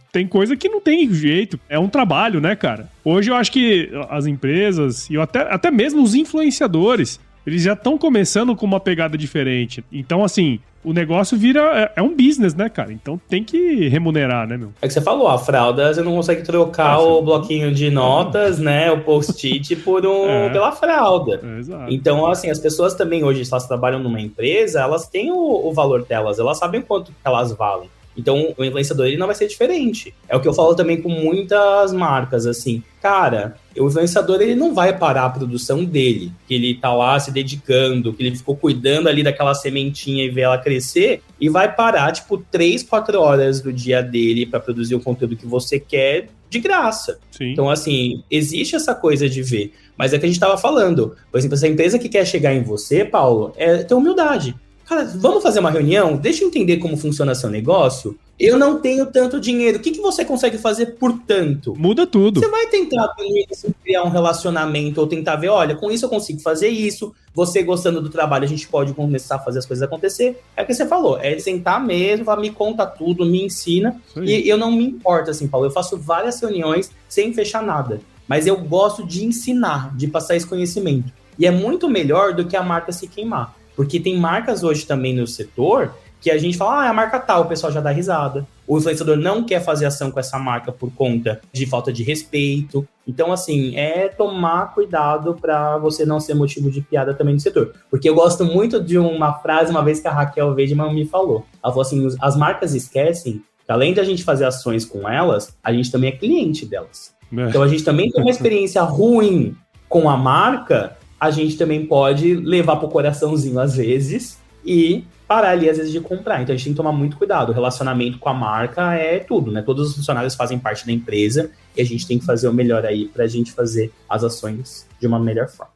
Speaker 2: tem coisa que não tem jeito. É um trabalho, né, cara? Hoje eu acho que as empresas e até mesmo os influenciadores, eles já estão começando com uma pegada diferente. Então, assim, o negócio vira... É um business, né, cara? Então tem que remunerar, né, meu?
Speaker 1: É que você falou, a fralda, você não consegue trocar o bloquinho de notas, né, o post-it pela fralda.
Speaker 2: Exato.
Speaker 1: Então, assim, as pessoas também hoje, se elas trabalham numa empresa, elas têm o valor delas, elas sabem quanto elas valem. Então, o influenciador, ele não vai ser diferente. É o que eu falo também com muitas marcas, assim. Cara, o influenciador, ele não vai parar a produção dele, que ele tá lá se dedicando, que ele ficou cuidando ali daquela sementinha e ver ela crescer, e vai parar, 3, 4 horas do dia dele para produzir o conteúdo que você quer de graça.
Speaker 2: Sim.
Speaker 1: Então, assim, existe essa coisa de ver. Mas é que a gente tava falando. Por exemplo, essa empresa que quer chegar em você, Paulo, é ter humildade. Cara, vamos fazer uma reunião? Deixa eu entender como funciona seu negócio. Eu não tenho tanto dinheiro. O que você consegue fazer por tanto?
Speaker 2: Muda tudo.
Speaker 1: Você vai tentar criar um relacionamento ou tentar ver, olha, com isso eu consigo fazer isso. Você gostando do trabalho, a gente pode começar a fazer as coisas acontecer. É o que você falou, é sentar mesmo, falar, me conta tudo, me ensina. E eu não me importo, assim, Paulo. Eu faço várias reuniões sem fechar nada. Mas eu gosto de ensinar, de passar esse conhecimento. E é muito melhor do que a marca se queimar. Porque tem marcas hoje também no setor que a gente fala, é a marca tal, o pessoal já dá risada. O influenciador não quer fazer ação com essa marca por conta de falta de respeito. Então, assim, é tomar cuidado para você não ser motivo de piada também no setor. Porque eu gosto muito de uma frase, uma vez que a Raquel Weidman me falou. Ela falou assim, as marcas esquecem que além de a gente fazer ações com elas, a gente também é cliente delas. Então, a gente também tem uma experiência ruim com a marca, a gente também pode levar pro coraçãozinho às vezes e parar ali às vezes de comprar. Então a gente tem que tomar muito cuidado. O relacionamento com a marca é tudo, né? Todos os funcionários fazem parte da empresa e a gente tem que fazer o melhor aí pra gente fazer as ações de uma melhor forma.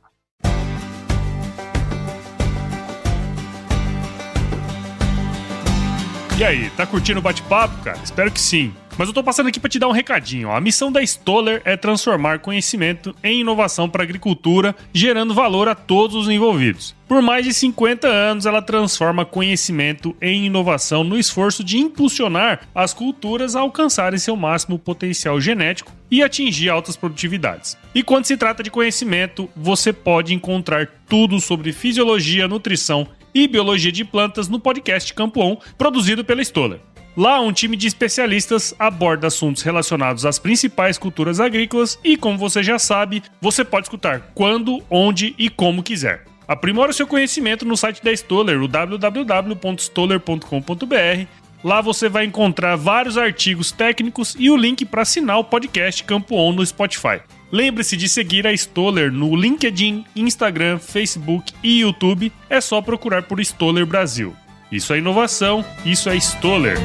Speaker 2: E aí, tá curtindo o bate-papo, cara? Espero que sim. Mas eu tô passando aqui para te dar um recadinho. A missão da Stoller é transformar conhecimento em inovação para a agricultura, gerando valor a todos os envolvidos. Por mais de 50 anos, ela transforma conhecimento em inovação no esforço de impulsionar as culturas a alcançarem seu máximo potencial genético e atingir altas produtividades. E quando se trata de conhecimento, você pode encontrar tudo sobre fisiologia, nutrição e biologia de plantas no podcast Campo On, produzido pela Stoller. Lá, um time de especialistas aborda assuntos relacionados às principais culturas agrícolas e, como você já sabe, você pode escutar quando, onde e como quiser. Aprimore o seu conhecimento no site da Stoller, o www.stoller.com.br. Lá você vai encontrar vários artigos técnicos e o link para assinar o podcast Campo On no Spotify. Lembre-se de seguir a Stoller no LinkedIn, Instagram, Facebook e YouTube. É só procurar por Stoller Brasil. Isso é inovação, isso é Stoller.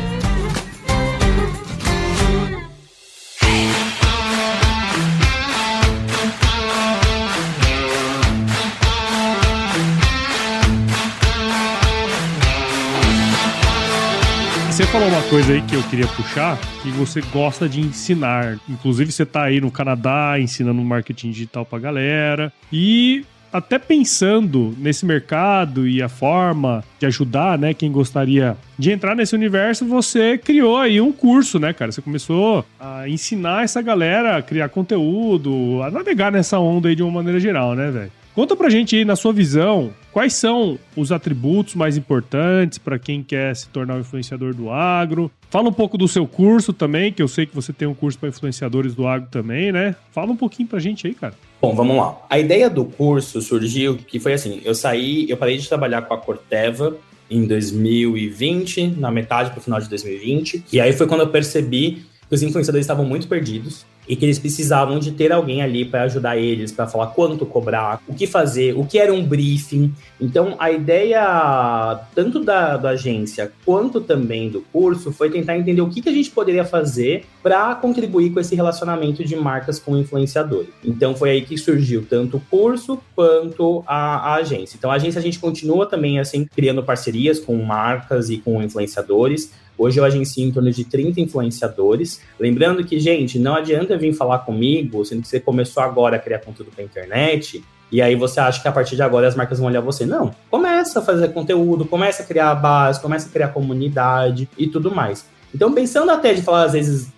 Speaker 2: Você falou uma coisa aí que eu queria puxar, que você gosta de ensinar. Inclusive, você tá aí no Canadá ensinando marketing digital pra galera. E até pensando nesse mercado e a forma de ajudar, né, quem gostaria de entrar nesse universo, você criou aí um curso, né, cara? Você começou a ensinar essa galera a criar conteúdo, a navegar nessa onda aí de uma maneira geral, né, velho? Conta pra gente aí, na sua visão, quais são os atributos mais importantes para quem quer se tornar um influenciador do agro. Fala um pouco do seu curso também, que eu sei que você tem um curso para influenciadores do agro também, né? Fala um pouquinho pra gente aí, cara.
Speaker 1: Bom, vamos lá. A ideia do curso surgiu que foi assim, eu parei de trabalhar com a Corteva em 2020, na metade pro final de 2020, e aí foi quando eu percebi que os influenciadores estavam muito perdidos e que eles precisavam de ter alguém ali para ajudar eles, para falar quanto cobrar, o que fazer, o que era um briefing. Então, a ideia tanto da agência quanto também do curso foi tentar entender o que a gente poderia fazer para contribuir com esse relacionamento de marcas com influenciadores. Então, foi aí que surgiu tanto o curso quanto a agência. Então, a agência a gente continua também assim criando parcerias com marcas e com influenciadores. Hoje eu agencio em torno de 30 influenciadores. Lembrando que, gente, não adianta vir falar comigo, sendo que você começou agora a criar conteúdo para internet, e aí você acha que a partir de agora as marcas vão olhar você. Não, começa a fazer conteúdo, começa a criar a base, começa a criar comunidade e tudo mais. Então, pensando até de falar, às vezes,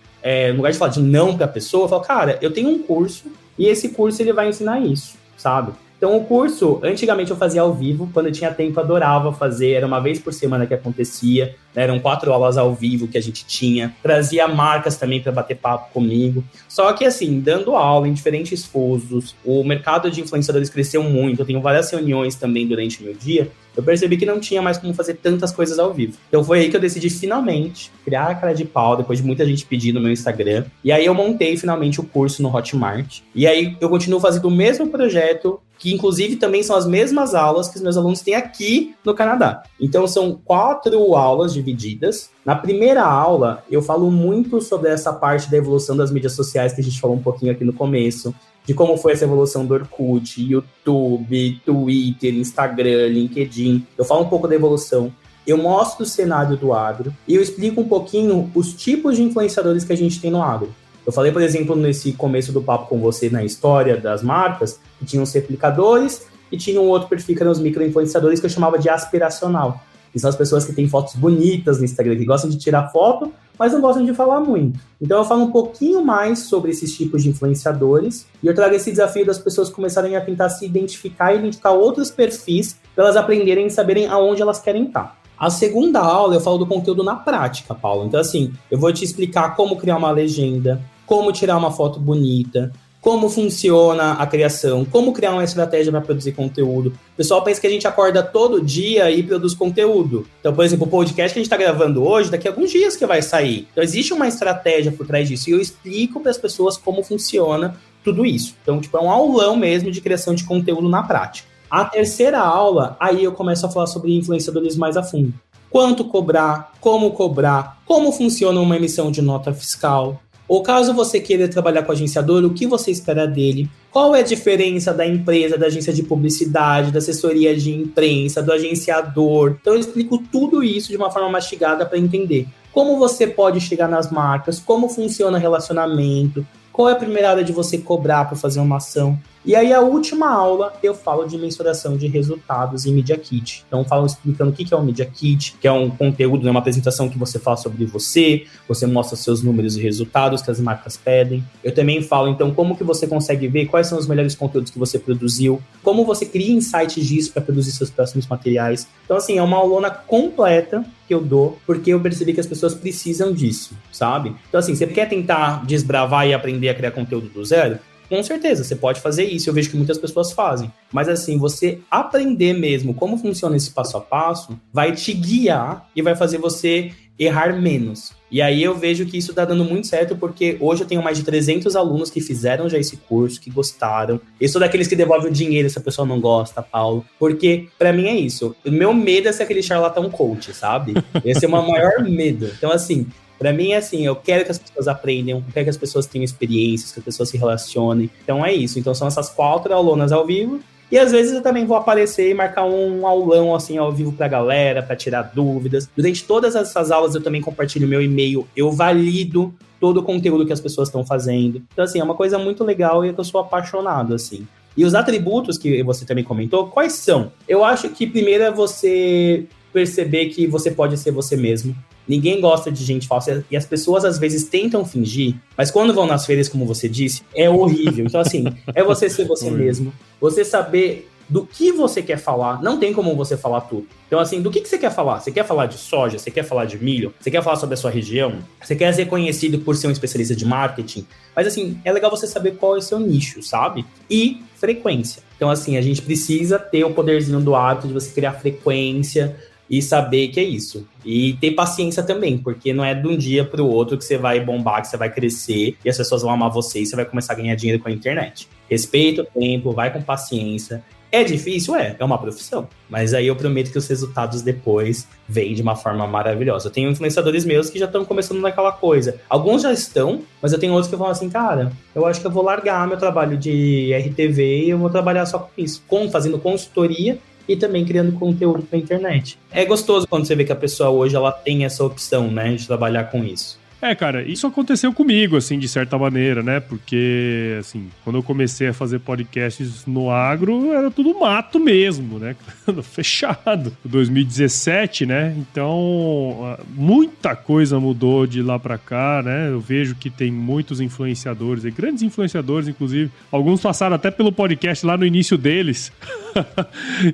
Speaker 1: no lugar de falar de não para a pessoa, eu falo, cara, eu tenho um curso, e esse curso ele vai ensinar isso, sabe? Então, o curso, antigamente eu fazia ao vivo, quando eu tinha tempo eu adorava fazer, era uma vez por semana que acontecia, né? Eram 4 aulas ao vivo que a gente tinha, trazia marcas também para bater papo comigo. Só que assim, dando aula em diferentes fusos, o mercado de influenciadores cresceu muito, eu tenho várias reuniões também durante o meu dia, eu percebi que não tinha mais como fazer tantas coisas ao vivo. Então foi aí que eu decidi finalmente criar a cara de pau, depois de muita gente pedir no meu Instagram. E aí eu montei finalmente o curso no Hotmart. E aí eu continuo fazendo o mesmo projeto, que inclusive também são as mesmas aulas que os meus alunos têm aqui no Canadá. Então são 4 aulas divididas. Na primeira aula, eu falo muito sobre essa parte da evolução das mídias sociais, que a gente falou um pouquinho aqui no começo, de como foi essa evolução do Orkut, YouTube, Twitter, Instagram, LinkedIn. Eu falo um pouco da evolução. Eu mostro o cenário do agro e eu explico um pouquinho os tipos de influenciadores que a gente tem no agro. Eu falei, por exemplo, nesse começo do papo com você na história das marcas, que tinham os replicadores e tinha um outro perfil que eram os micro-influenciadores que eu chamava de aspiracional. Que são as pessoas que têm fotos bonitas no Instagram, que gostam de tirar foto, mas não gostam de falar muito. Então eu falo um pouquinho mais sobre esses tipos de influenciadores e eu trago esse desafio das pessoas começarem a tentar se identificar e identificar outros perfis para elas aprenderem e saberem aonde elas querem estar. A segunda aula eu falo do conteúdo na prática, Paulo. Então assim, eu vou te explicar como criar uma legenda, como tirar uma foto bonita, como funciona a criação, como criar uma estratégia para produzir conteúdo. O pessoal pensa que a gente acorda todo dia e produz conteúdo. Então, por exemplo, o podcast que a gente está gravando hoje, daqui a alguns dias que vai sair. Então, existe uma estratégia por trás disso. E eu explico para as pessoas como funciona tudo isso. Então, tipo, é um aulão mesmo de criação de conteúdo na prática. A terceira aula, aí eu começo a falar sobre influenciadores mais a fundo. Quanto cobrar, como funciona uma emissão de nota fiscal. Ou caso você queira trabalhar com agenciador, o que você espera dele? Qual é a diferença da empresa, da agência de publicidade, da assessoria de imprensa, do agenciador? Então eu explico tudo isso de uma forma mastigada para entender como você pode chegar nas marcas, como funciona o relacionamento, qual é a primeira área de você cobrar para fazer uma ação. E aí a última aula eu falo de mensuração de resultados em Media Kit. Então eu falo explicando o que é um Media Kit, que é um conteúdo, uma apresentação que você fala sobre você mostra seus números e resultados que as marcas pedem. Eu também falo então como que você consegue ver quais são os melhores conteúdos que você produziu, como você cria insights disso para produzir seus próximos materiais. Então assim, é uma aulona completa que eu dou, porque eu percebi que as pessoas precisam disso, sabe? Então assim, você quer tentar desbravar e aprender a criar conteúdo do zero? Com certeza, você pode fazer isso, eu vejo que muitas pessoas fazem. Mas assim, você aprender mesmo como funciona esse passo a passo, vai te guiar e vai fazer você errar menos. E aí eu vejo que isso tá dando muito certo, porque hoje eu tenho mais de 300 alunos que fizeram já esse curso, que gostaram. Eu sou daqueles que devolvem o dinheiro se a pessoa não gosta, Paulo. Porque, pra mim, é isso. O meu medo é ser aquele charlatão coach, sabe? Esse é o meu maior medo. Então, assim, pra mim, assim, eu quero que as pessoas aprendam, eu quero que as pessoas tenham experiências, que as pessoas se relacionem. Então é isso. Então são essas 4 aulonas ao vivo. E às vezes eu também vou aparecer e marcar um aulão assim ao vivo pra galera, pra tirar dúvidas. Durante todas essas aulas eu também compartilho meu e-mail, eu valido todo o conteúdo que as pessoas estão fazendo. Então assim, é uma coisa muito legal e eu sou apaixonado, assim. E os atributos que você também comentou, quais são? Eu acho que primeiro é você perceber que você pode ser você mesmo. Ninguém gosta de gente falsa e as pessoas às vezes tentam fingir, mas quando vão nas feiras, como você disse, é horrível. Então assim, é você ser você mesmo, você saber do que você quer falar, não tem como você falar tudo. Então assim, do que você quer falar? Você quer falar de soja? Você quer falar de milho? Você quer falar sobre a sua região? Você quer ser conhecido por ser um especialista de marketing? Mas assim, é legal você saber qual é o seu nicho, sabe? E frequência. Então assim, a gente precisa ter o poderzinho do hábito de você criar frequência, e saber que é isso. E ter paciência também, porque não é de um dia para o outro que você vai bombar, que você vai crescer e as pessoas vão amar você e você vai começar a ganhar dinheiro com a internet. Respeita o tempo, vai com paciência. É difícil? É uma profissão. Mas aí eu prometo que os resultados depois vêm de uma forma maravilhosa. Eu tenho influenciadores meus que já estão começando naquela coisa. Alguns já estão, mas eu tenho outros que falam assim, cara, eu acho que eu vou largar meu trabalho de RTV e eu vou trabalhar só com isso. Fazendo consultoria e também criando conteúdo para a internet. É gostoso quando você vê que a pessoa hoje ela tem essa opção, né, de trabalhar com isso.
Speaker 2: Cara, isso aconteceu comigo, assim, de certa maneira, né? Porque, assim, quando eu comecei a fazer podcasts no agro, era tudo mato mesmo, né? Fechado. 2017, né? Então, muita coisa mudou de lá pra cá, né? Eu vejo que tem muitos influenciadores, grandes influenciadores, inclusive. Alguns passaram até pelo podcast lá no início deles.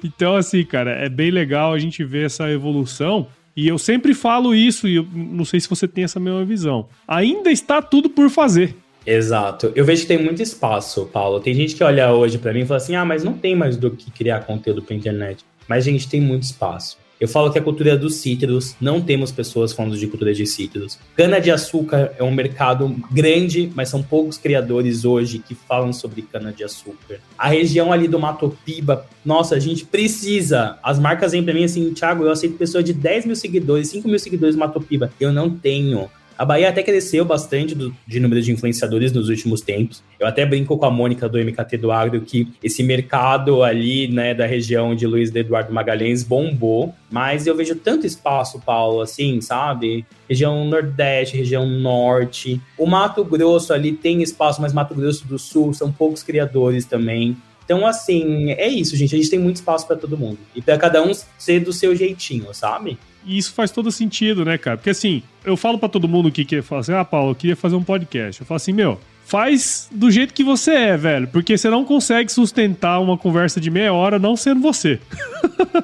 Speaker 2: Então, assim, cara, é bem legal a gente ver essa evolução. E eu sempre falo isso, e eu não sei se você tem essa mesma visão. Ainda está tudo por fazer.
Speaker 1: Exato. Eu vejo que tem muito espaço, Paulo. Tem gente que olha hoje pra mim e fala assim, mas não tem mais do que criar conteúdo pra internet. Mas, gente, tem muito espaço. Eu falo que a cultura é dos cítricos, não temos pessoas falando de cultura de cítricos. Cana-de-açúcar é um mercado grande, mas são poucos criadores hoje que falam sobre cana-de-açúcar. A região ali do Mato Piba, nossa, a gente precisa. As marcas vêm pra mim assim, Thiago, eu aceito pessoa de 10 mil seguidores, 5 mil seguidores no Mato Piba. Eu não tenho. A Bahia até cresceu bastante de número de influenciadores nos últimos tempos. Eu até brinco com a Mônica do MKT do Agro que esse mercado ali, né, da região de Luiz Eduardo Magalhães bombou. Mas eu vejo tanto espaço, Paulo, assim, sabe? Região Nordeste, região Norte. O Mato Grosso ali tem espaço, mas Mato Grosso do Sul são poucos criadores também. Então, assim, é isso, gente. A gente tem muito espaço para todo mundo. E para cada um ser do seu jeitinho, sabe?
Speaker 2: E isso faz todo sentido, né, cara? Porque assim, eu falo pra todo mundo que fala assim, Paulo, eu queria fazer um podcast. Eu falo assim, faz do jeito que você é, velho. Porque você não consegue sustentar uma conversa de meia hora não sendo você.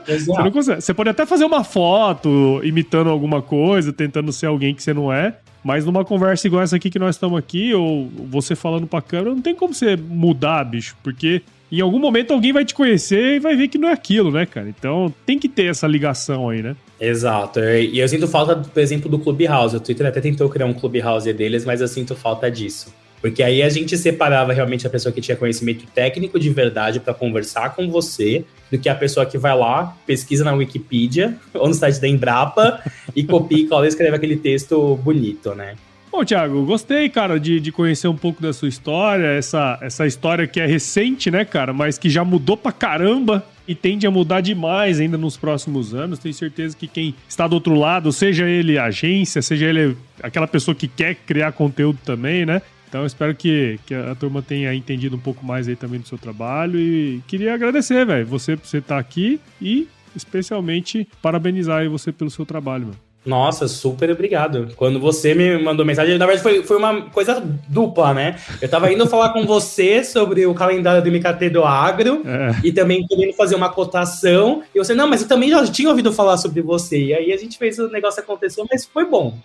Speaker 2: Você não consegue. Você pode até fazer uma foto imitando alguma coisa, tentando ser alguém que você não é. Mas numa conversa igual essa aqui que nós estamos aqui, ou você falando pra câmera, não tem como você mudar, bicho. Porque em algum momento alguém vai te conhecer e vai ver que não é aquilo, né, cara? Então tem que ter essa ligação aí, né?
Speaker 1: Exato. E eu sinto falta, por exemplo, do Clubhouse. O Twitter até tentou criar um Clubhouse deles, mas eu sinto falta disso. Porque aí a gente separava realmente a pessoa que tinha conhecimento técnico de verdade para conversar com você, do que a pessoa que vai lá, pesquisa na Wikipedia ou no site da Embrapa e copia e cola e escreve aquele texto bonito, né?
Speaker 2: Bom, Thiago, gostei, cara, de conhecer um pouco da sua história, essa história que é recente, né, cara, mas que já mudou pra caramba e tende a mudar demais ainda nos próximos anos. Tenho certeza que quem está do outro lado, seja ele agência, seja ele aquela pessoa que quer criar conteúdo também, né? Então eu espero que a turma tenha entendido um pouco mais aí também do seu trabalho e queria agradecer, velho, você por você estar aqui e especialmente parabenizar aí você pelo seu trabalho, mano.
Speaker 1: Nossa, super obrigado. Quando você me mandou mensagem, na verdade foi uma coisa dupla, né? Eu tava indo falar com você sobre o calendário do MKT do Agro e também querendo fazer uma cotação. E você, não, mas eu também já tinha ouvido falar sobre você. E aí a gente fez o negócio acontecer, mas foi bom.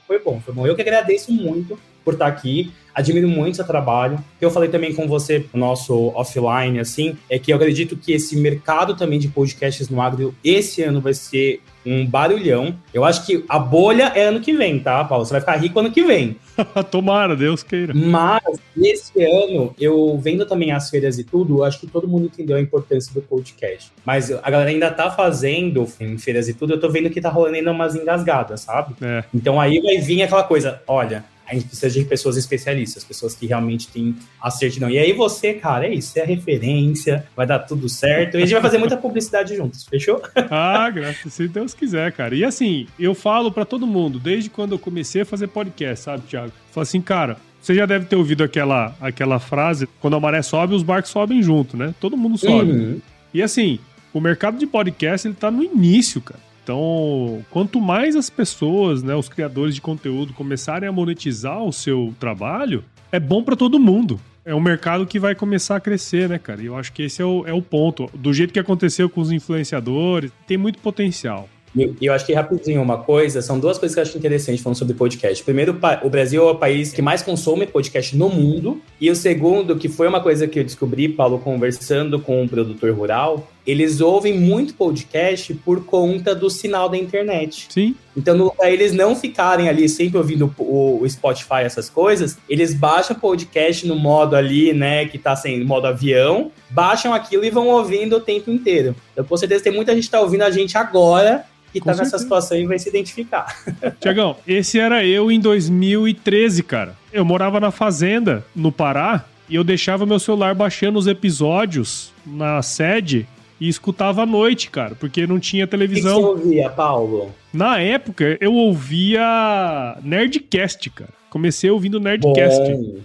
Speaker 1: Eu que agradeço muito por estar aqui. Admiro muito seu trabalho. O que eu falei também com você, no nosso offline, assim, é que eu acredito que esse mercado também de podcasts no agro, esse ano vai ser um barulhão. Eu acho que a bolha é ano que vem, tá, Paulo? Você vai ficar rico ano que vem.
Speaker 2: Tomara, Deus queira.
Speaker 1: Mas, esse ano, eu vendo também as feiras e tudo, eu acho que todo mundo entendeu a importância do podcast. Mas a galera ainda tá fazendo em feiras e tudo, eu tô vendo que tá rolando ainda umas engasgadas, sabe? Então aí vai vir aquela coisa, olha, a gente precisa de pessoas especialistas, pessoas que realmente têm a certidão. E aí você, cara, é isso, você é a referência, vai dar tudo certo. E a gente vai fazer muita publicidade juntos, fechou?
Speaker 2: Graças, se Deus quiser, cara. E assim, eu falo pra todo mundo, desde quando eu comecei a fazer podcast, sabe, Thiago? Eu falo assim, cara, você já deve ter ouvido aquela frase, quando a maré sobe, os barcos sobem junto, né? Todo mundo sobe. Uhum. E assim, o mercado de podcast, ele tá no início, cara. Então, quanto mais as pessoas, né, os criadores de conteúdo começarem a monetizar o seu trabalho, é bom para todo mundo. É um mercado que vai começar a crescer, né, cara? E eu acho que esse é o ponto. Do jeito que aconteceu com os influenciadores, tem muito potencial.
Speaker 1: E eu acho que, rapidinho, uma coisa, são duas coisas que eu acho interessante falando sobre podcast. Primeiro, o Brasil é o país que mais consome podcast no mundo. E o segundo, que foi uma coisa que eu descobri, Paulo, conversando com um produtor rural, eles ouvem muito podcast por conta do sinal da internet.
Speaker 2: Sim.
Speaker 1: Então, para eles não ficarem ali sempre ouvindo o Spotify, essas coisas, eles baixam o podcast no modo ali, né, que tá sem modo avião, baixam aquilo e vão ouvindo o tempo inteiro. Então, com certeza, tem muita gente que tá ouvindo a gente agora, que tá nessa situação e vai se identificar.
Speaker 2: Tiagão, esse era eu em 2013, cara. Eu morava na fazenda, no Pará, e eu deixava meu celular baixando os episódios na sede e escutava à noite, cara, porque não tinha televisão.
Speaker 1: O que você ouvia, Paulo?
Speaker 2: Na época, eu ouvia Nerdcast, cara. Comecei ouvindo Nerdcast,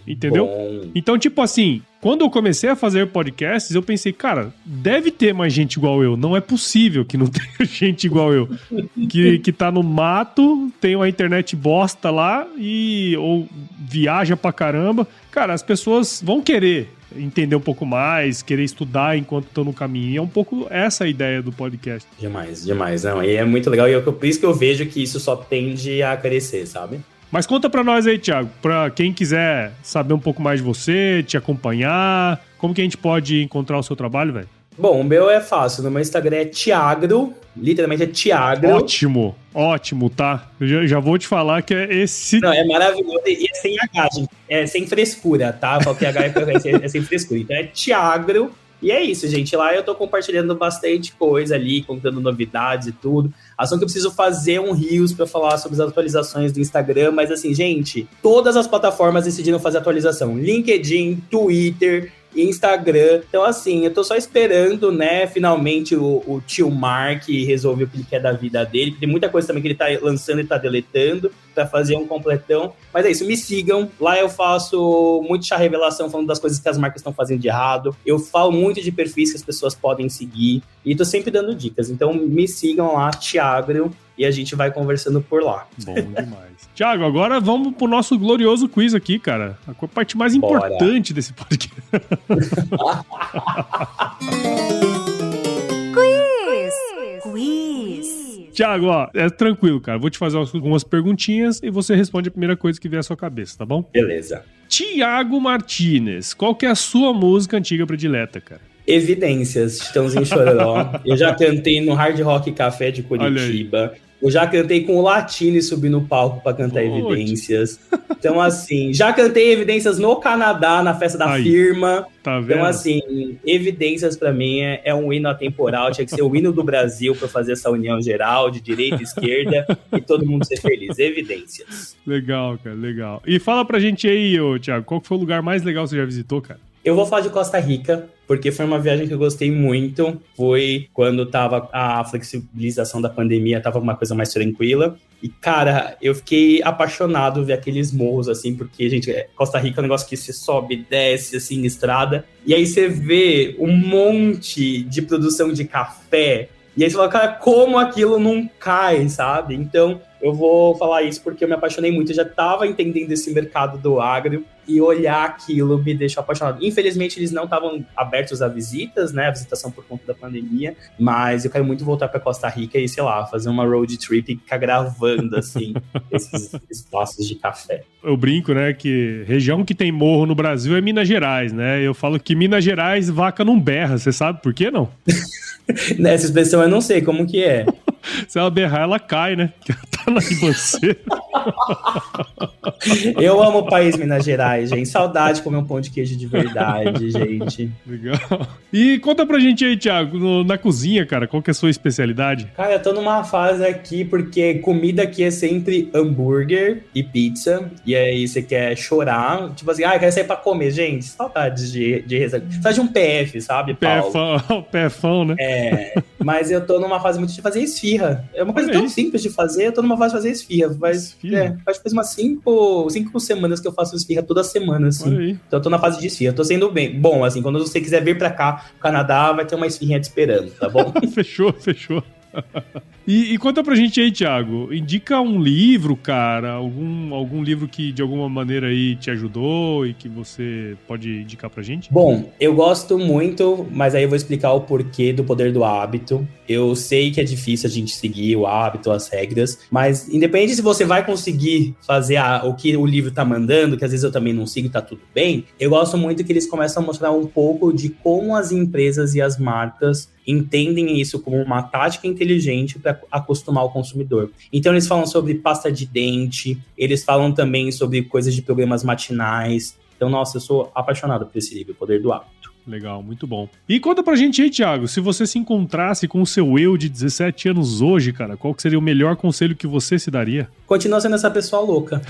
Speaker 2: entendeu? Então, tipo assim, quando eu comecei a fazer podcasts, eu pensei, cara, deve ter mais gente igual eu. Não é possível que não tenha gente igual eu. que tá no mato, tem uma internet bosta lá ou viaja pra caramba. Cara, as pessoas vão querer entender um pouco mais, querer estudar enquanto estão no caminho. E é um pouco essa a ideia do podcast.
Speaker 1: Demais. Não, e é muito legal. E por isso que eu vejo que isso só tende a crescer, sabe?
Speaker 2: Mas conta pra nós aí, Thiago, pra quem quiser saber um pouco mais de você, te acompanhar, como que a gente pode encontrar o seu trabalho, velho?
Speaker 1: Bom, o meu é fácil. No meu Instagram é Thiagro. Literalmente é Thiagro.
Speaker 2: Ótimo, tá? Eu já vou te falar que é esse...
Speaker 1: Não, é maravilhoso e é sem H, gente. É sem frescura, tá? Eu falo que H é sem frescura. Então é Thiagro. E é isso, gente. Lá eu tô compartilhando bastante coisa ali, contando novidades e tudo. Acho que eu preciso fazer um Reels pra falar sobre as atualizações do Instagram. Mas assim, gente, todas as plataformas decidiram fazer atualização. LinkedIn, Twitter, Instagram. Então, assim, eu tô só esperando, né, finalmente o tio Mark resolver o que ele quer da vida dele. Tem muita coisa também que ele tá lançando e tá deletando pra fazer um completão. Mas é isso, me sigam. Lá eu faço muito chá revelação falando das coisas que as marcas estão fazendo de errado. Eu falo muito de perfis que as pessoas podem seguir. E tô sempre dando dicas. Então, me sigam lá, Thiagro, e a gente vai conversando por lá.
Speaker 2: Bom demais. Thiago, agora vamos pro nosso glorioso quiz aqui, cara. A parte mais importante desse podcast. Quiz. Thiago, ó, é tranquilo, cara. Vou te fazer algumas perguntinhas e você responde a primeira coisa que vier à sua cabeça, tá bom?
Speaker 1: Beleza.
Speaker 2: Thiago Martinez, qual que é a sua música antiga predileta, cara?
Speaker 1: Evidências, Chitãozinho Chororó. Eu já cantei no Hard Rock Café de Curitiba. Eu já cantei com o Latino e subi no palco pra cantar Evidências. Então, assim, já cantei Evidências no Canadá, na festa da firma.
Speaker 2: Tá vendo?
Speaker 1: Então, assim, Evidências pra mim é um hino atemporal. Tinha que ser o hino do Brasil pra fazer essa união geral de direita e esquerda e todo mundo ser feliz. Evidências.
Speaker 2: Legal, cara, legal. E fala pra gente aí, Thiago, qual foi o lugar mais legal que você já visitou, cara?
Speaker 1: Eu vou falar de Costa Rica, porque foi uma viagem que eu gostei muito. Foi quando tava a flexibilização da pandemia, tava uma coisa mais tranquila. E, cara, eu fiquei apaixonado ver aqueles morros, assim, porque, gente, Costa Rica é um negócio que você sobe, desce, assim, estrada. E aí você vê um monte de produção de café. E aí você fala, cara, como aquilo não cai, sabe? Então, eu vou falar isso porque eu me apaixonei muito. Eu já tava entendendo esse mercado do agro e olhar aquilo me deixou apaixonado. Infelizmente, eles não estavam abertos a visitas, né? A visitação por conta da pandemia. Mas eu quero muito voltar pra Costa Rica e, sei lá, fazer uma road trip e ficar gravando, assim, esses espaços de café.
Speaker 2: Eu brinco, né, que região que tem morro no Brasil é Minas Gerais, né? Eu falo que Minas Gerais, vaca não berra. Você sabe por quê, não?
Speaker 1: Nessa expressão eu não sei como que é.
Speaker 2: Se ela berrar, ela cai, né? Porque ela tá na ribanceira.
Speaker 1: Eu amo o país Minas Gerais, gente. Saudade de comer um pão de queijo de verdade, gente.
Speaker 2: Legal. E conta pra gente aí, Thiago, na cozinha, cara, qual que é a sua especialidade?
Speaker 1: Cara, eu tô numa fase aqui porque comida aqui é sempre hambúrguer e pizza. E aí você quer chorar. Tipo assim, quero sair pra comer. Gente, saudade de receber. Saudade de um PF, sabe, Paulo?
Speaker 2: PFão, né?
Speaker 1: Mas eu tô numa fase muito de fazer esfirra. É uma coisa tão simples de fazer, eu tô numa fase de fazer esfirra. Faz umas 5 semanas que eu faço esfirra toda semana, assim. Então eu tô na fase de esfirra. Eu tô sendo bem bom, assim, quando você quiser vir pra cá, pro Canadá, vai ter uma esfirrinha te esperando, tá bom?
Speaker 2: Fechou. E conta pra gente aí, Thiago, indica um livro, cara, algum livro que de alguma maneira aí te ajudou e que você pode indicar pra gente?
Speaker 1: Bom, eu gosto muito, mas aí eu vou explicar o porquê do Poder do Hábito. Eu sei que é difícil a gente seguir o hábito, as regras, mas independente se você vai conseguir fazer o que o livro tá mandando, que às vezes eu também não sigo e tá tudo bem, eu gosto muito que eles começam a mostrar um pouco de como as empresas e as marcas entendem isso como uma tática inteligente para acostumar o consumidor. Então eles falam sobre pasta de dente, eles falam também sobre coisas de programas matinais. Então, nossa, eu sou apaixonado por esse livro, O Poder do Hábito.
Speaker 2: Legal, muito bom. E conta pra gente aí, Thiago, se você se encontrasse com o seu eu de 17 anos hoje, cara, qual que seria o melhor conselho que você se daria?
Speaker 1: Continua sendo essa pessoa louca,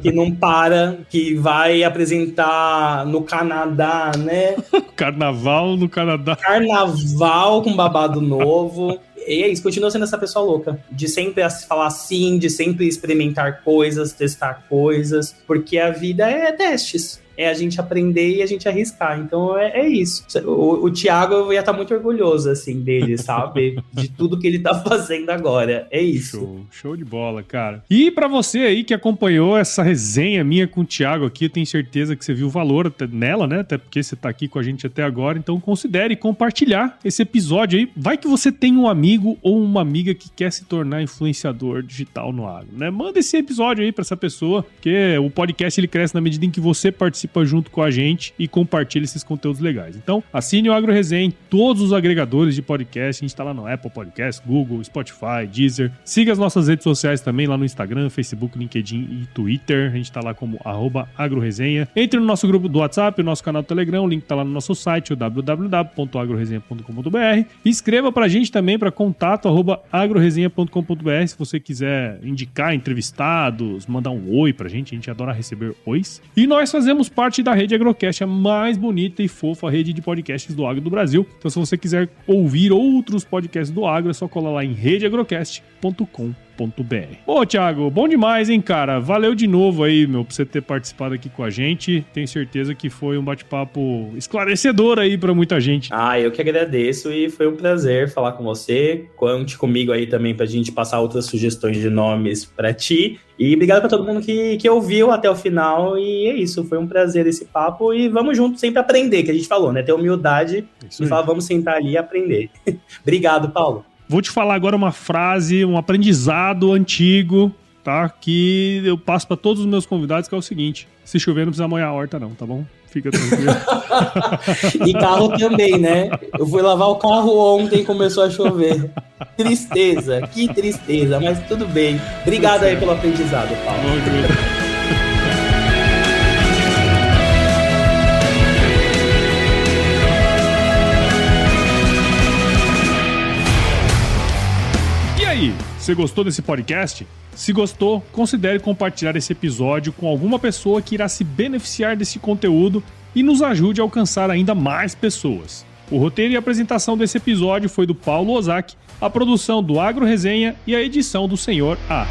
Speaker 1: que não para, que vai apresentar no Canadá, né?
Speaker 2: Carnaval no Canadá.
Speaker 1: Carnaval com babado novo. E é isso, continua sendo essa pessoa louca, de sempre falar sim, de sempre experimentar coisas, testar coisas, porque a vida é testes. É a gente aprender e a gente arriscar. Então é isso. O Thiago, eu ia estar muito orgulhoso, assim, dele, sabe? De tudo que ele tá fazendo agora. É isso.
Speaker 2: Show de bola, cara. E pra você aí que acompanhou essa resenha minha com o Thiago aqui, eu tenho certeza que você viu o valor nela, né? Até porque você tá aqui com a gente até agora. Então considere compartilhar esse episódio aí. Vai que você tem um amigo ou uma amiga que quer se tornar influenciador digital no agro, né? Manda esse episódio aí pra essa pessoa, porque o podcast ele cresce na medida em que você participa participa junto com a gente e compartilha esses conteúdos legais. Então, assine o AgroResenha em todos os agregadores de podcast. A gente tá lá no Apple Podcast, Google, Spotify, Deezer. Siga as nossas redes sociais também lá no Instagram, Facebook, LinkedIn e Twitter. A gente tá lá como @agroresenha. Entre no nosso grupo do WhatsApp, o nosso canal do Telegram, o link tá lá no nosso site, o www.agroresenha.com.br. E escreva pra gente também para contato@agroresenha.com.br se você quiser indicar entrevistados, mandar um oi pra gente adora receber ois. E nós fazemos parte da Rede Agrocast, a mais bonita e fofa rede de podcasts do agro do Brasil. Então se você quiser ouvir outros podcasts do agro, é só colar lá em redeagrocast.com.br. Ô, Thiago, bom demais, hein, cara? Valeu de novo aí, meu, por você ter participado aqui com a gente. Tenho certeza que foi um bate-papo esclarecedor aí pra muita gente.
Speaker 1: Eu que agradeço e foi um prazer falar com você. Conte comigo aí também pra gente passar outras sugestões de nomes pra ti. E obrigado pra todo mundo que ouviu até o final. E é isso, foi um prazer esse papo. E vamos juntos sempre aprender, que a gente falou, né? Ter humildade e falar, vamos sentar ali e aprender. Obrigado, Paulo.
Speaker 2: Vou te falar agora uma frase, um aprendizado antigo, tá? Que eu passo para todos os meus convidados, que é o seguinte: se chover não precisa molhar a horta não, tá bom? Fica tranquilo.
Speaker 1: E carro também, né? Eu fui lavar o carro ontem e começou a chover. Tristeza, que tristeza, mas tudo bem. Obrigado aí pelo aprendizado, Paulo.
Speaker 2: Você gostou desse podcast? Se gostou, considere compartilhar esse episódio com alguma pessoa que irá se beneficiar desse conteúdo e nos ajude a alcançar ainda mais pessoas. O roteiro e a apresentação desse episódio foi do Paulo Ozaki, a produção do AgroResenha e a edição do Senhor A.